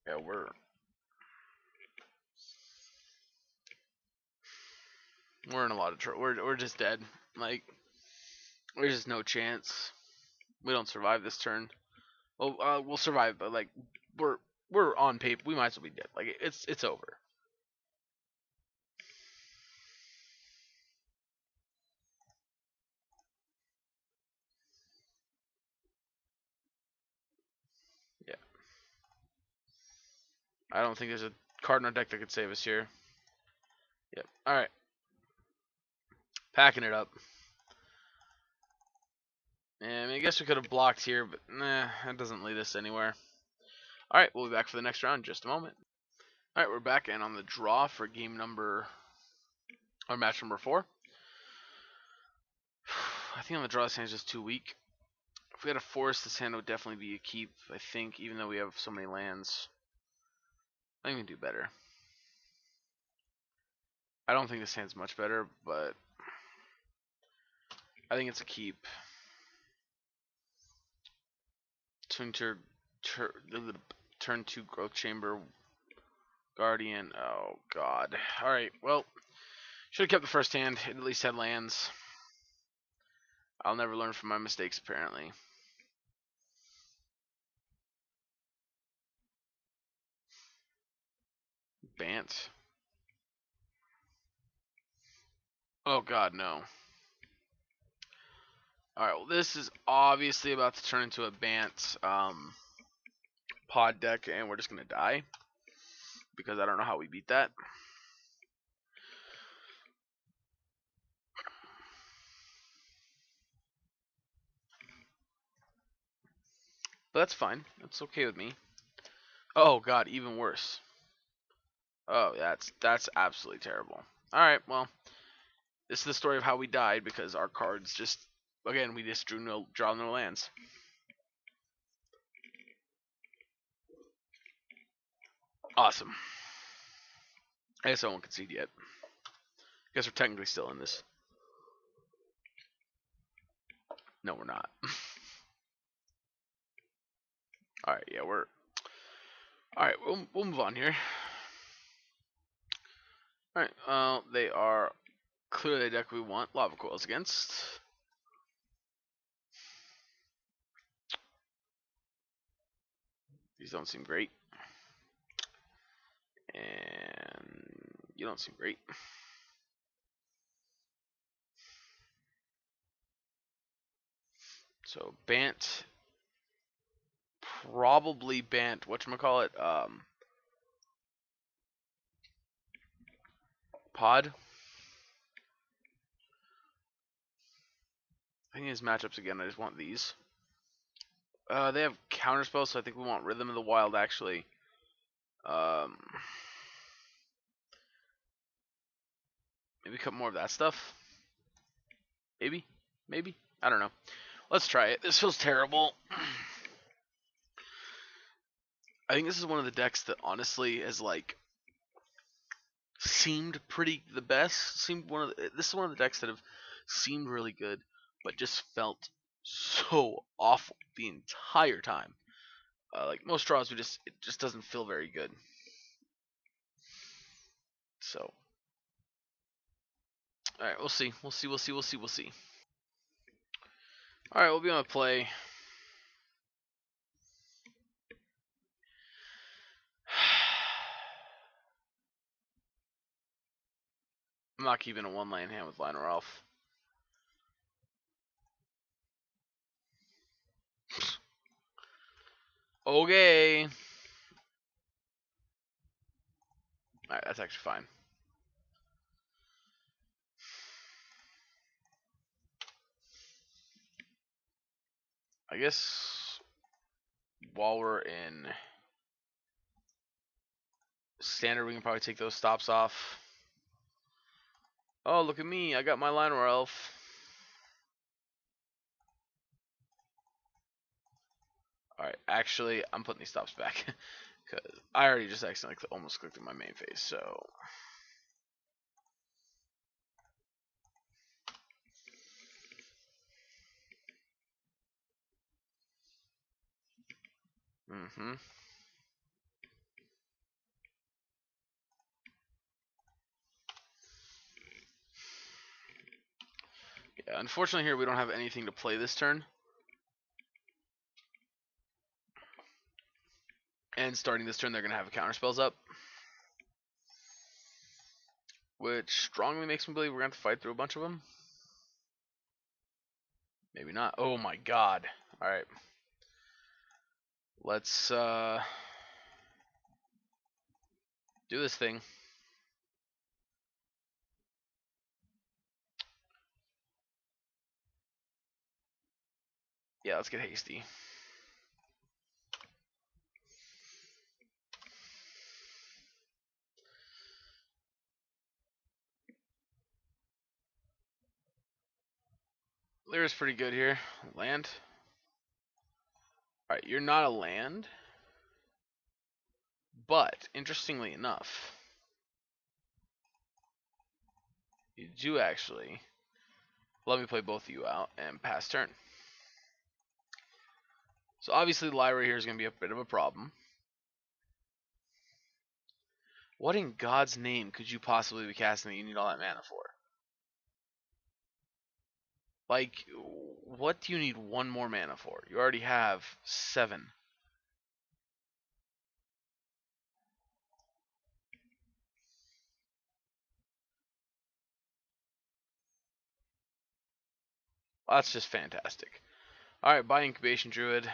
A: Yeah, we're in a lot of trouble. We're just dead. Like, there's just no chance. We don't survive this turn. Well, we'll survive, but like, we're we're on paper. We might as well be dead. Like, it's over. Yeah. I don't think there's a card in our deck that could save us here. Yep. All right. Packing it up. And I guess we could have blocked here, but nah, that doesn't lead us anywhere. All right, we'll be back for the next round in just a moment. All right, we're back and on the draw for game number, or match number 4. I think on the draw this hand is just too weak. If we had a forest, this hand would definitely be a keep. I think, even though we have so many lands, I think we can do better. I don't think this hand's much better, but I think it's a keep. Turn 2 growth chamber, guardian. Oh god. All right. Well, should have kept the first hand. It at least had lands. I'll never learn from my mistakes, apparently. Bant. Oh god, no. Alright, well this is obviously about to turn into a Bant pod deck, and we're just going to die. Because I don't know how we beat that. But that's fine. That's okay with me. Oh god, even worse. Oh, that's absolutely terrible. Alright, well, this is the story of how we died, because our cards just, again, we just draw no lands. Awesome. I guess I won't concede yet. I guess we're technically still in this. No, we're not. Alright, yeah, we're... Alright, we'll move on here. Alright, they are clearly the deck we want Lava Coils against. These don't seem great. And you don't seem great. So Bant, probably Bant, whatchamacallit, Pod. I think his matchups again, I just want these. They have counterspell, so I think we want Rhythm of the Wild actually. Maybe cut more of that stuff. Maybe. I don't know. Let's try it. This feels terrible. I think this is one of the decks that honestly has like seemed pretty the best. This is one of the decks that have seemed really good, but just felt so awful the entire time. Like most draws, it just doesn't feel very good. So, all right, we'll see. We'll see. All right, we'll be on a play. I'm not keeping a one-lane hand with Lionel Ralph. Okay. Alright, that's actually fine. I guess while we're in standard, we can probably take those stops off. Oh, look at me. I got my Lionel Elf. Alright, actually, I'm putting these stops back. Because I already just accidentally almost clicked on my main phase, so... Yeah, unfortunately here we don't have anything to play this turn. And starting this turn, they're going to have counter spells up. Which strongly makes me believe we're going to have to fight through a bunch of them. Maybe not. Oh my god. Alright. Let's do this thing. Yeah, let's get hasty. Lyra's pretty good here. Land. Alright, you're not a land. But, interestingly enough, you do actually let me play both of you out and pass turn. So obviously Lyra here is going to be a bit of a problem. What in God's name could you possibly be casting that you need all that mana for? Like, what do you need one more mana for? You already have 7. Well, that's just fantastic. Alright, bye Incubation Druid.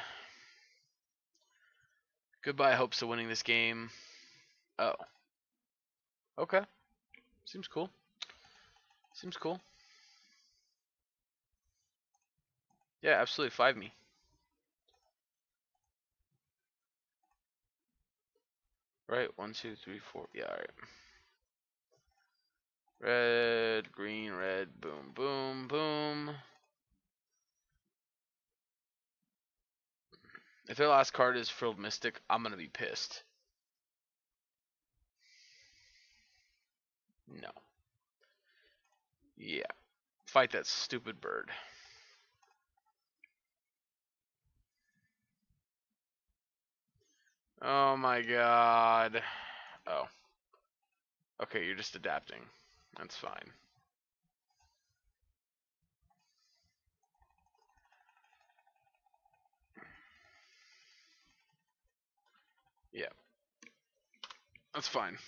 A: Goodbye hopes of winning this game. Oh. Okay. Seems cool. Seems cool. Yeah, absolutely. 5 me. Right, 1, 2, 3, 4. Yeah, alright. Red, green, red, boom, boom, boom. If their last card is Frilled Mystic, I'm gonna be pissed. No. Yeah. Fight that stupid bird. Oh my god. Oh. Okay, you're just adapting. That's fine. Yeah. That's fine.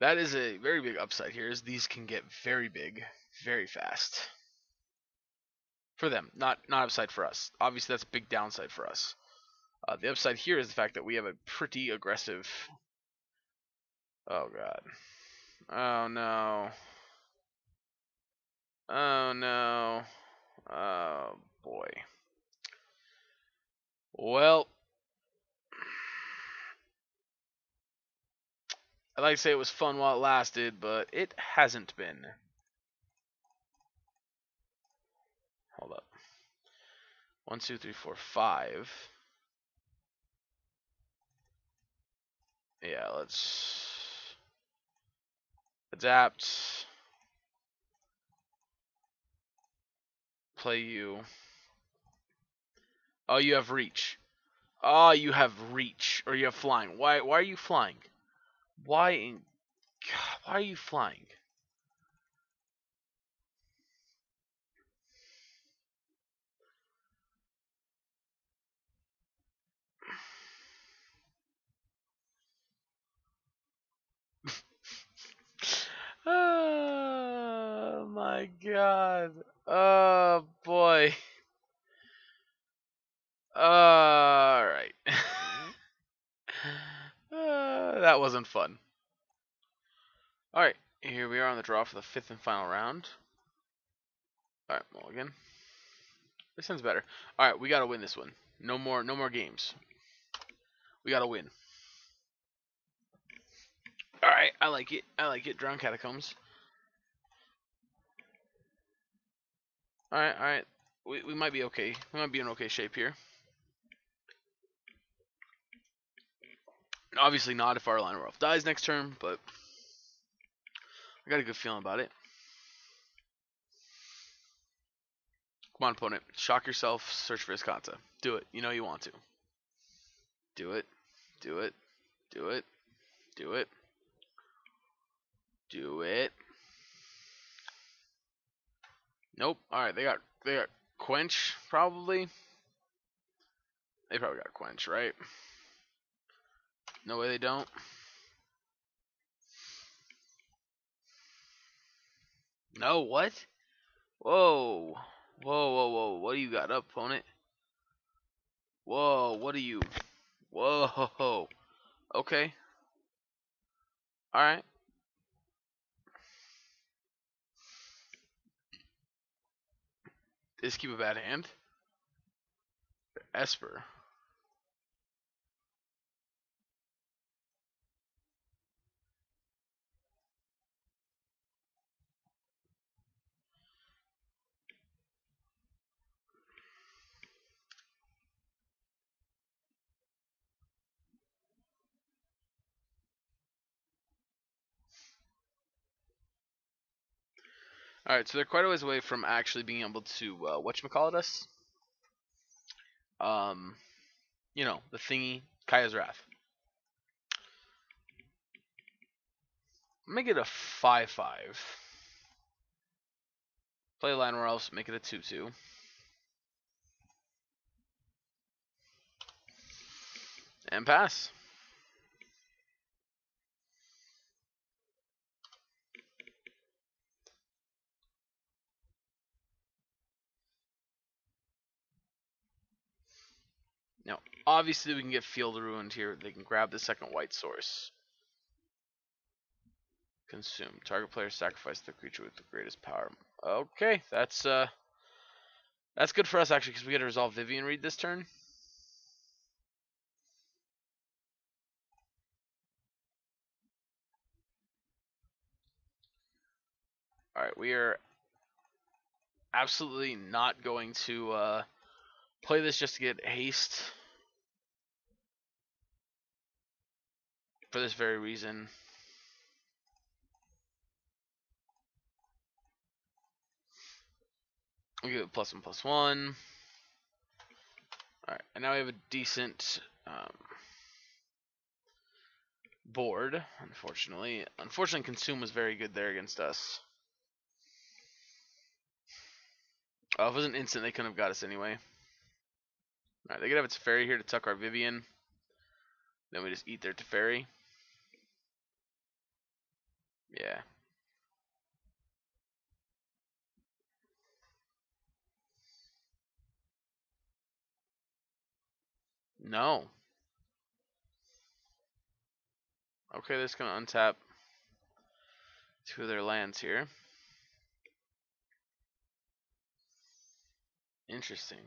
A: That is a very big upside here, is these can get very big very fast. For them, not upside for us. Obviously, that's a big downside for us. The upside here is the fact that we have a pretty aggressive... Oh, God. Oh, no. Oh, no. Oh, boy. Well... I'd like to say it was fun while it lasted, but it hasn't been. Hold up. 1, 2, 3, 4, 5. Yeah, let's adapt. Play you. Oh, you have reach. Oh, you have reach, or you have flying. Why are you flying? Why are you flying? Oh my god. Oh boy. Alright. That wasn't fun. Alright, here we are on the draw for the 5th and final round. Alright, mulligan. This sounds better. All right, we gotta win this one. No more games. We gotta win. All right, I like it. I like it. Drown Catacombs. All right, all right. We might be okay. We might be in okay shape here. Obviously not if our line of dies next turn, but I got a good feeling about it. Come on, opponent. Shock yourself. Search for Iskanta. Do it. You know you want to. Do it. Do it. Do it. Do it. Do it. Nope. All right, they got Quench probably. They probably got Quench, right? No way they don't. No, what? Whoa. Whoa, whoa, whoa. What do you got up, opponent? Whoa, what are you? Whoa. Okay. Alright. Just keep a bad hand. Esper. Alright, so they're quite a ways away from actually being able to, whatchamacallit us? You know, the thingy, Kaya's Wrath. Make it a 5-5. Play Llanowar Elves, make it a 2-2. And pass. Now, obviously we can get Field Ruined here. They can grab the second white source. Consume. Target player sacrifice the creature with the greatest power. Okay, that's good for us actually because we get to resolve Vivian Reed this turn. All right, we are absolutely not going to play this just to get haste. For this very reason. We give it +1/+1. Alright, and now we have a decent board, unfortunately. Unfortunately, Consume was very good there against us. If it was an instant, they couldn't have got us anyway. Alright, they could have its Teferi here to tuck our Vivian. Then we just eat their Teferi. Yeah. No. Okay, they're just going to untap 2 of their lands here. Interesting.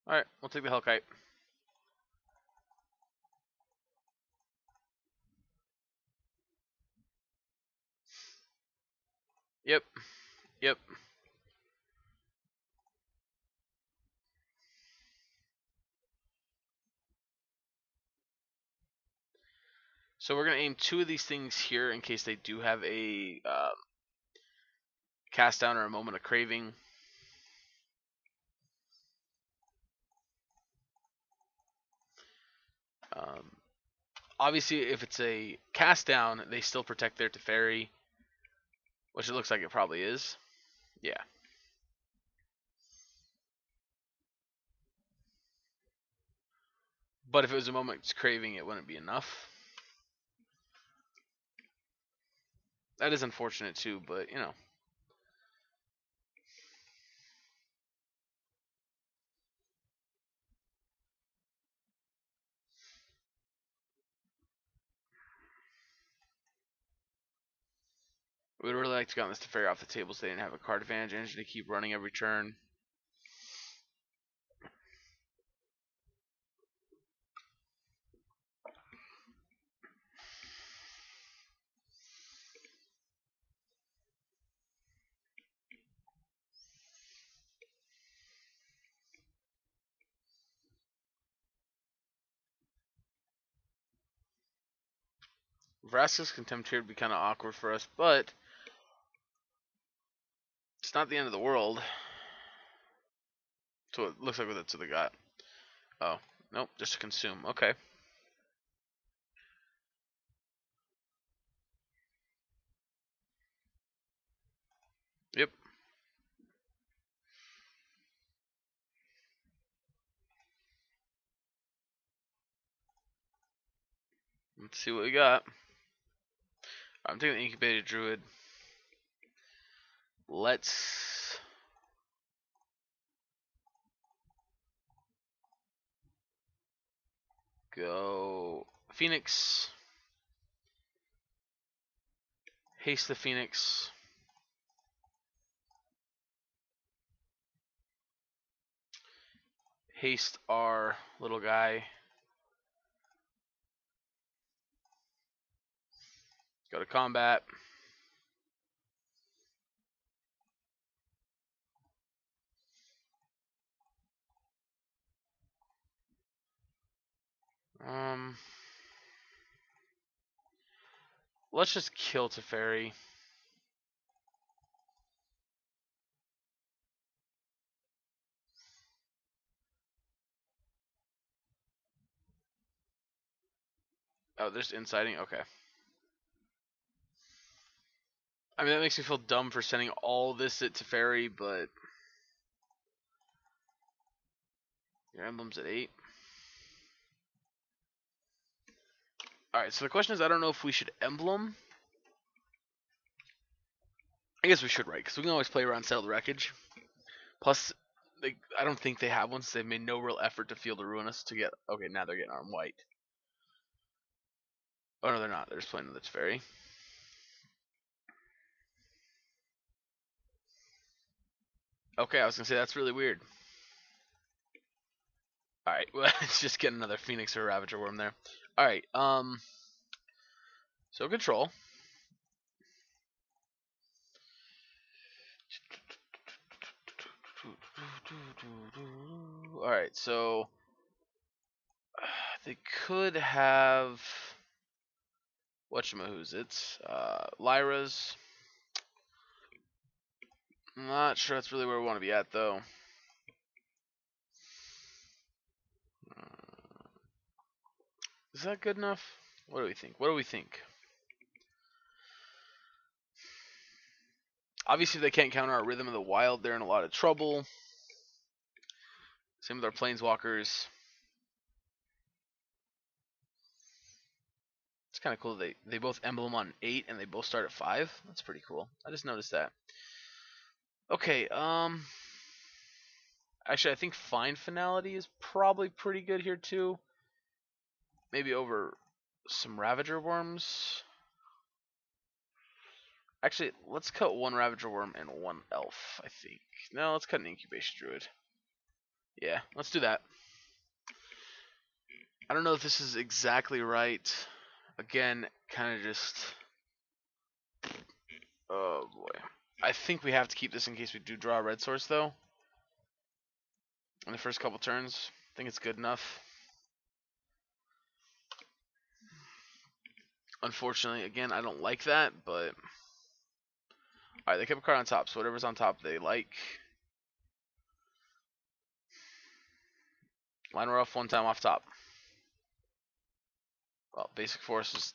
A: Alright, we'll take the Hellkite. Yep. Yep. So we're going to aim 2 of these things here in case they do have a cast down or a moment of craving. Obviously, if it's a cast down, they still protect their Teferi, which it looks like it probably is. Yeah. But if it was a moment's craving, it wouldn't be enough. That is unfortunate too, but you know. We'd really like to get this Teferi off the table so they didn't have a card advantage engine to keep running every turn. Vraska's Contempt here would be kind of awkward for us, but it's not the end of the world. So it looks like that's what they got. Oh, nope, just to consume. Okay. Yep. Let's see what we got. I'm taking the Incubated Druid. Let's go Phoenix. Haste the Phoenix. Haste our little guy. Go to combat. Let's just kill Teferi. Oh, there's inciting? Okay. I mean, that makes me feel dumb for sending all this at Teferi, but your emblem's at 8. Alright, so the question is, I don't know if we should emblem. I guess we should, right? Because we can always play around Settled Wreckage. Plus, I don't think they have one, so they've made no real effort to Field of Ruinous to get... Okay, now they're getting Arm White. Oh, no, they're not. They're just playing with Teferi. Okay, I was going to say, that's really weird. Alright, well, let's just get another Phoenix or Ravager Worm there. Alright, so control. Alright, so they could have whatchamahoo's it's Lyra's. I'm not sure that's really where we want to be at though. Is that good enough? What do we think? What do we think? Obviously, if they can't counter our Rhythm of the Wild, they're in a lot of trouble. Same with our Planeswalkers. It's kind of cool. They both emblem on 8 and they both start at 5. That's pretty cool. I just noticed that. Okay, actually, I think Fine Finality is probably pretty good here too. Maybe over some Ravager Worms. Actually, let's cut one Ravager Worm and one Elf, I think. No, let's cut an Incubation Druid. Yeah, let's do that. I don't know if this is exactly right. Again, kind of just... Oh, boy. I think we have to keep this in case we do draw a red source, though. In the first couple turns. I think it's good enough. Unfortunately, again, I don't like that, but... Alright, they kept a card on top, so whatever's on top they like. Line rough one time off top. Well, Basic Force is...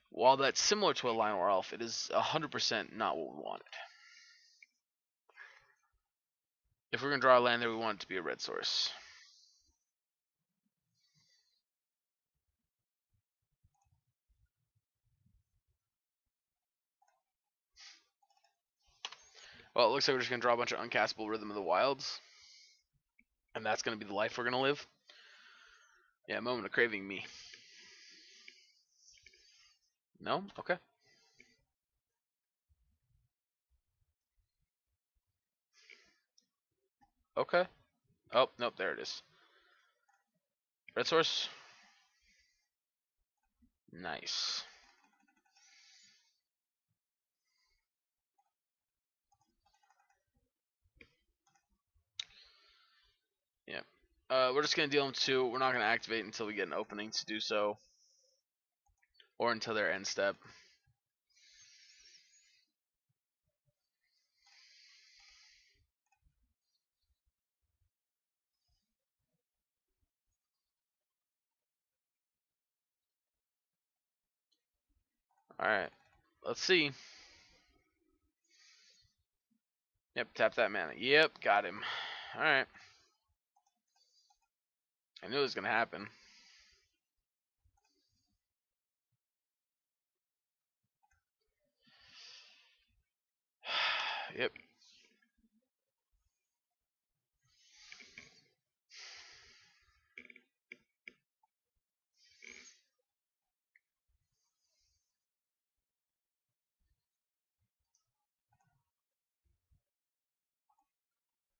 A: While that's similar to a Lionel Elf, it is 100% not what we wanted. If we're going to draw a land there, we want it to be a red source. Well, it looks like we're just going to draw a bunch of uncastable Rhythm of the Wilds. And that's going to be the life we're going to live. Yeah, Moment of Craving me. No? Okay. Okay. Oh, nope, there it is. Red source. Nice. Yeah. We're just gonna deal them 2. We're not gonna activate until we get an opening to do so, or until their end step. All right. Let's see. Yep. Tap that mana. Yep. Got him. All right. I knew it was gonna happen. Yep.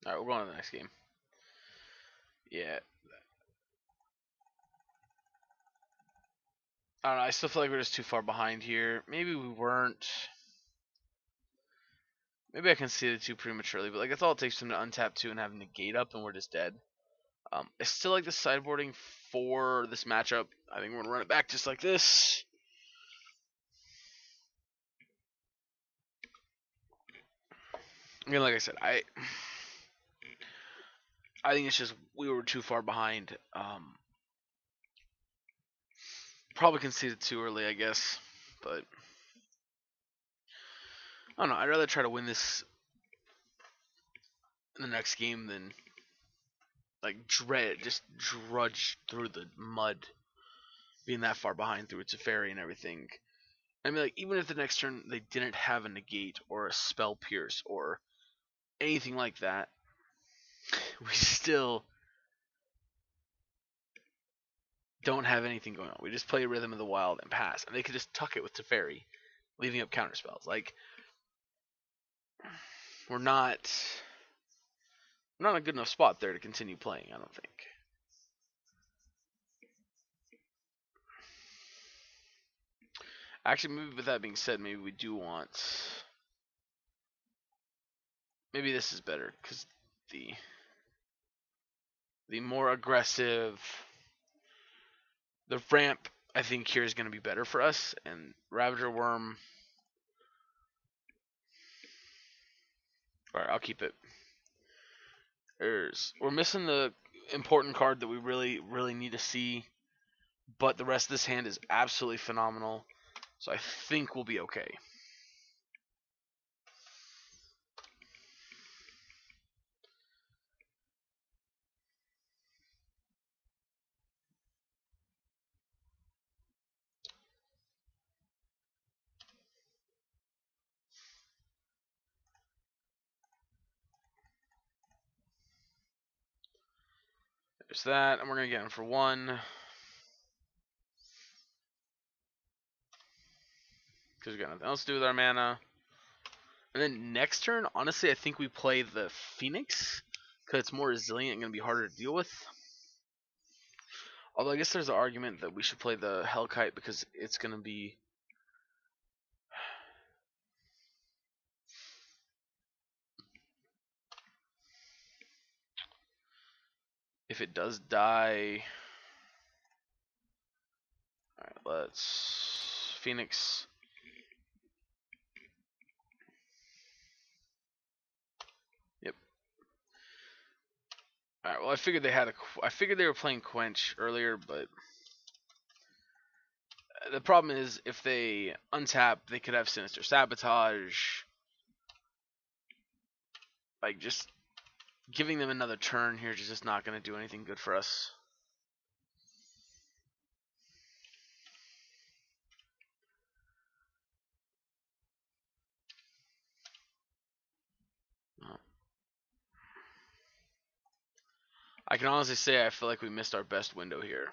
A: All right. We're going to the next game. Yeah. I don't know. I still feel like we're just too far behind here. Maybe we weren't. Maybe I conceded too prematurely, but like that's all it takes for them to untap 2 and have negate up, and we're just dead. I still like the sideboarding for this matchup. I think we're gonna run it back just like this. Again, like I said, I think it's just we were too far behind. Probably conceded too early, I guess, but I don't know. I'd rather try to win this in the next game than like just drudge through the mud, being that far behind through Teferi and everything. I mean, like even if the next turn they didn't have a negate or a spell pierce or anything like that, we still don't have anything going on. We just play Rhythm of the Wild and pass, and they could just tuck it with Teferi, leaving up counter spells. Like we're not in a good enough spot there to continue playing. I don't think. Actually, maybe with that being said, maybe we do want. Maybe this is better because the more aggressive, the ramp I think here is going to be better for us, and Ravager Worm. All right, I'll keep it. We're missing the important card that we really need to see, but the rest of this hand is absolutely phenomenal, so I think we'll be okay. There's that, and we're gonna get him for 1. Because we got nothing else to do with our mana. And then next turn, honestly, I think we play the Phoenix because it's more resilient and going to be harder to deal with. Although I guess there's an argument that we should play the Hellkite because it's going to be... If it does die... Alright, let's... Phoenix... Yep. Alright, well I figured they were playing Quench earlier, but... The problem is, if they untap, they could have Sinister Sabotage. Like, just giving them another turn here is just not going to do anything good for us. I can honestly say I feel like we missed our best window here.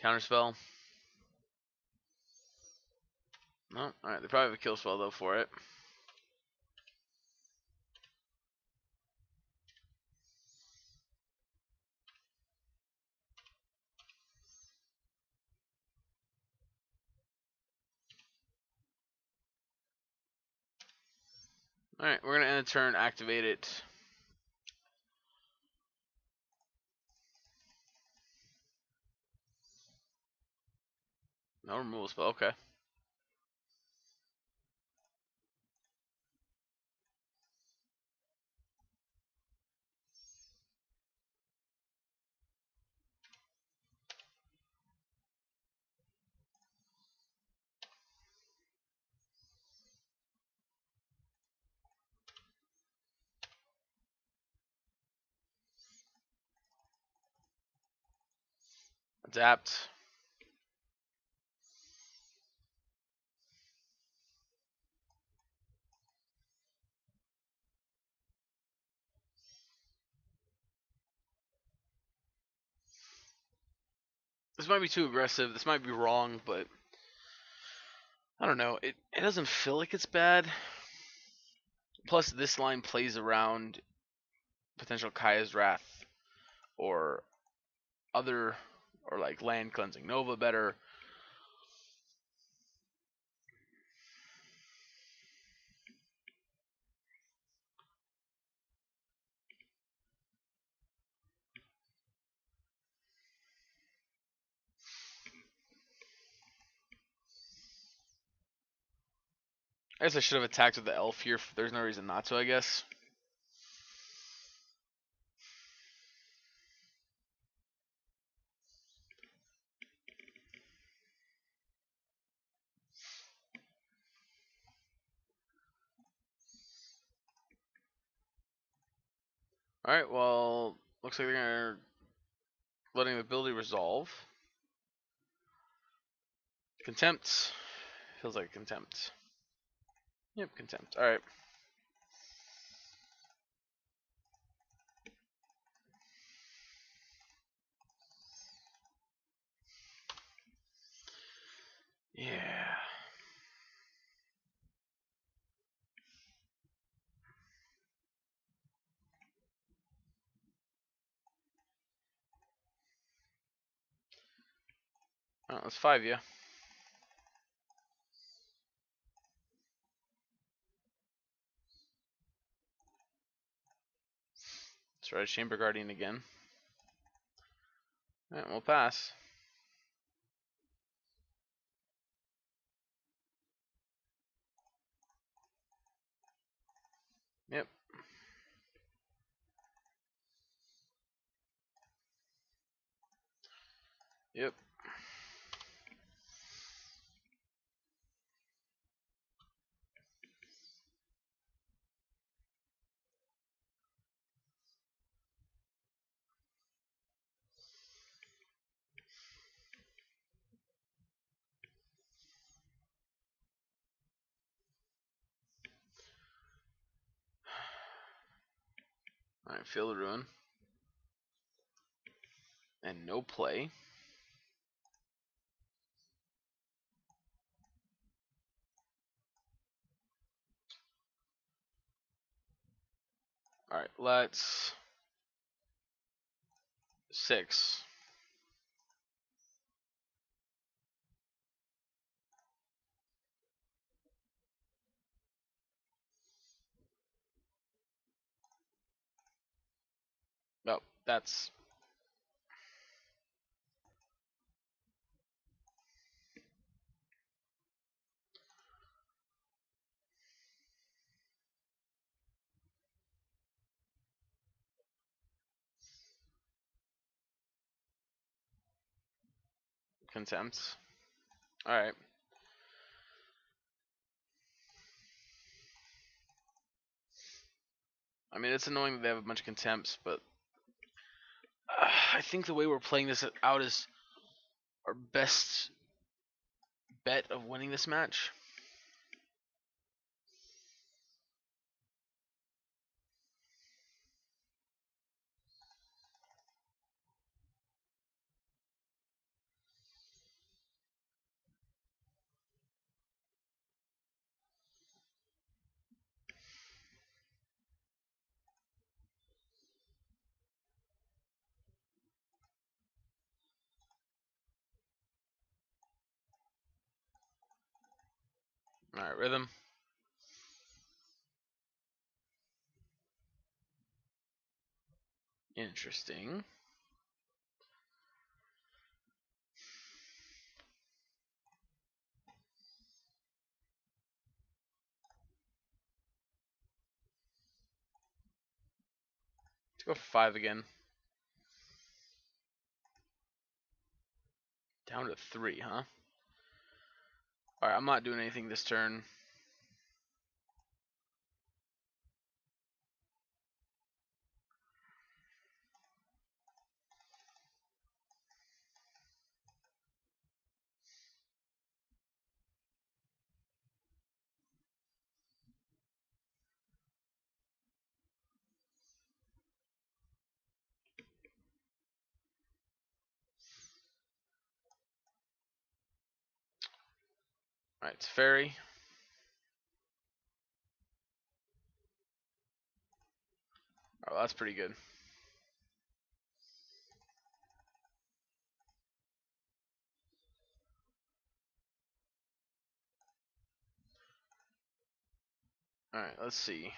A: Counterspell. No, alright, they probably have a kill spell though for it. Alright, we're gonna end the turn, activate it. No removal spell, okay. Adapt. This might be too aggressive. This might be wrong, but I don't know. It doesn't feel like it's bad. Plus, this line plays around potential Kaya's Wrath or other, or like land cleansing Nova better. I guess I should have attacked with the elf here. There's no reason not to, I guess. Alright, well, looks like they're letting the ability resolve. Contempt. Feels like contempt. Yep, contempt. Alright. Yeah. Oh, that's 5, yeah. Let's try Chamber Guardian again. Alright, we'll pass. Yep. Yep. Alright, Feel the Ruin. And no play. Alright, let's 6. Oh, that's contempt. Alright. I mean, it's annoying that they have a bunch of contempts, but I think the way we're playing this out is our best bet of winning this match. Alright, Rhythm. Interesting. Let's go for 5 again. Down to 3, huh? Alright, I'm not doing anything this turn. Alright, it's Fairy. Oh, that's pretty good. Alright, let's see.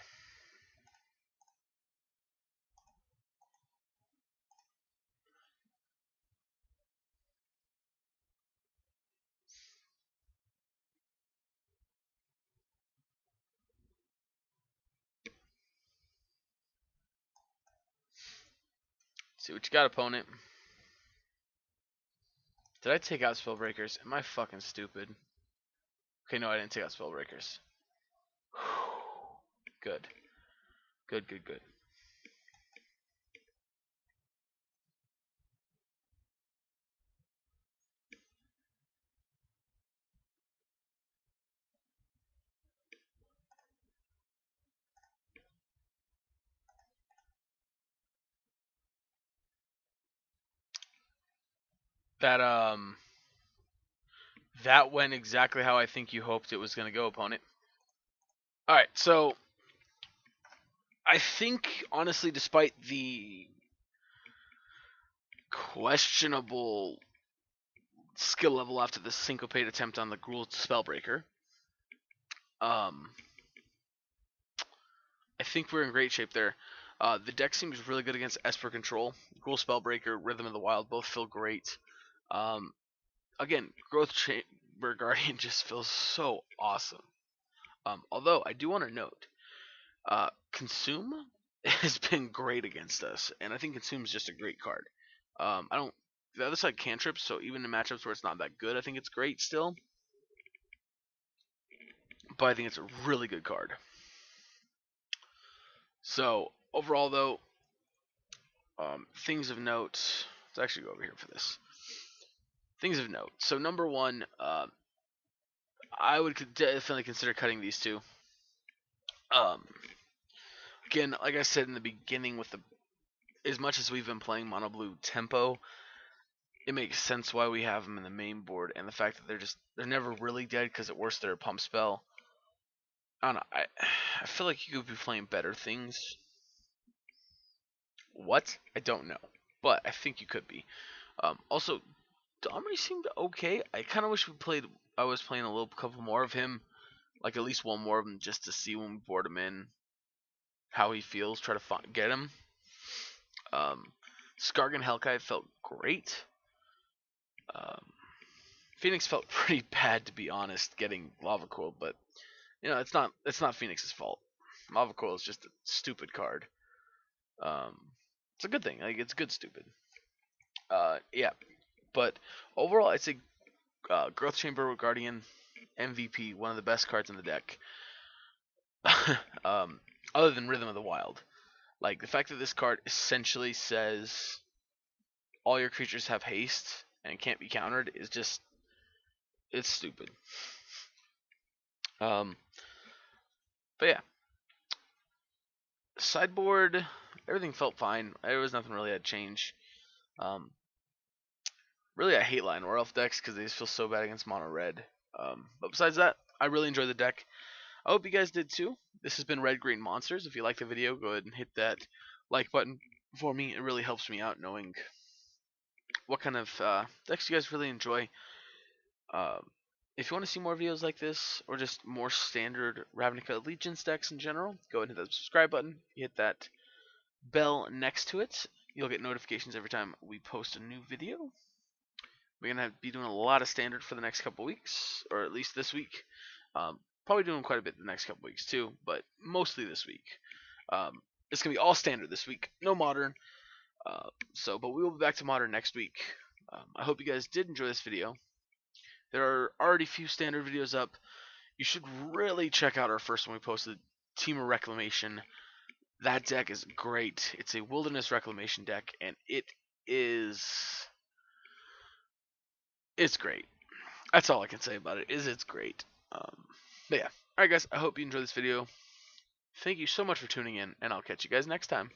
A: See what you got, opponent. Did I take out Spellbreakers? Am I fucking stupid? Okay, no, I didn't take out Spellbreakers. Good. Good, good, good. That that went exactly how I think you hoped it was gonna go, opponent. Alright, so I think honestly, despite the questionable skill level after the syncopate attempt on the Gruul Spellbreaker, I think we're in great shape there. The deck seems really good against Esper Control. Gruul Spellbreaker, Rhythm of the Wild both feel great. Again, Growth Chamber Guardian just feels so awesome. Although, I do want to note, Consume has been great against us, and I think Consume is just a great card. I don't. The other side cantrips, so even in matchups where it's not that good, I think it's great still. But I think it's a really good card. So overall, though, things of note. Let's actually go over here for this. Things of note. So number one, I would definitely consider cutting these two. Again, like I said in the beginning, with the as much as we've been playing mono blue tempo, it makes sense why we have them in the main board, and the fact that they're never really dead because at worst they're a pump spell. I don't know. I feel like you could be playing better things. What? I don't know, but I think you could be. Also, Domri seemed okay. I kind of wish we played. I was playing a little couple more of him, like at least one more of him, just to see when we board him in, how he feels. Try to get him. Skargan Hellkite felt great. Phoenix felt pretty bad, to be honest, getting Lava Coil, but you know it's not Phoenix's fault. Lava Coil is just a stupid card. It's a good thing. Like, it's good stupid. Yeah, but overall, I'd say Growth Chamber Guardian MVP, one of the best cards in the deck. Other than Rhythm of the Wild, like the fact that this card essentially says all your creatures have haste and can't be countered is just it's stupid. But yeah, sideboard, everything felt fine. There was nothing really that change. Really, I hate Lion Elf decks because they just feel so bad against mono red. But besides that, I really enjoyed the deck. I hope you guys did too. This has been Red Green Monsters. If you like the video, go ahead and hit that like button for me. It really helps me out knowing what kind of decks you guys really enjoy. if you want to see more videos like this, or just more standard Ravnica Allegiance decks in general, go ahead and hit that subscribe button. Hit that bell next to it. You'll get notifications every time we post a new video. We're going to be doing a lot of standard for the next couple weeks, or at least this week. Probably doing quite a bit the next couple weeks too, but mostly this week. It's going to be all standard this week, no modern. But we will be back to modern next week. I hope you guys did enjoy this video. There are already a few standard videos up. You should really check out our first one we posted, Team of Reclamation. That deck is great. It's a Wilderness Reclamation deck, and it's great. That's all I can say about it. It's great. But yeah, alright guys, I hope you enjoyed this video. Thank you so much for tuning in, and I'll catch you guys next time.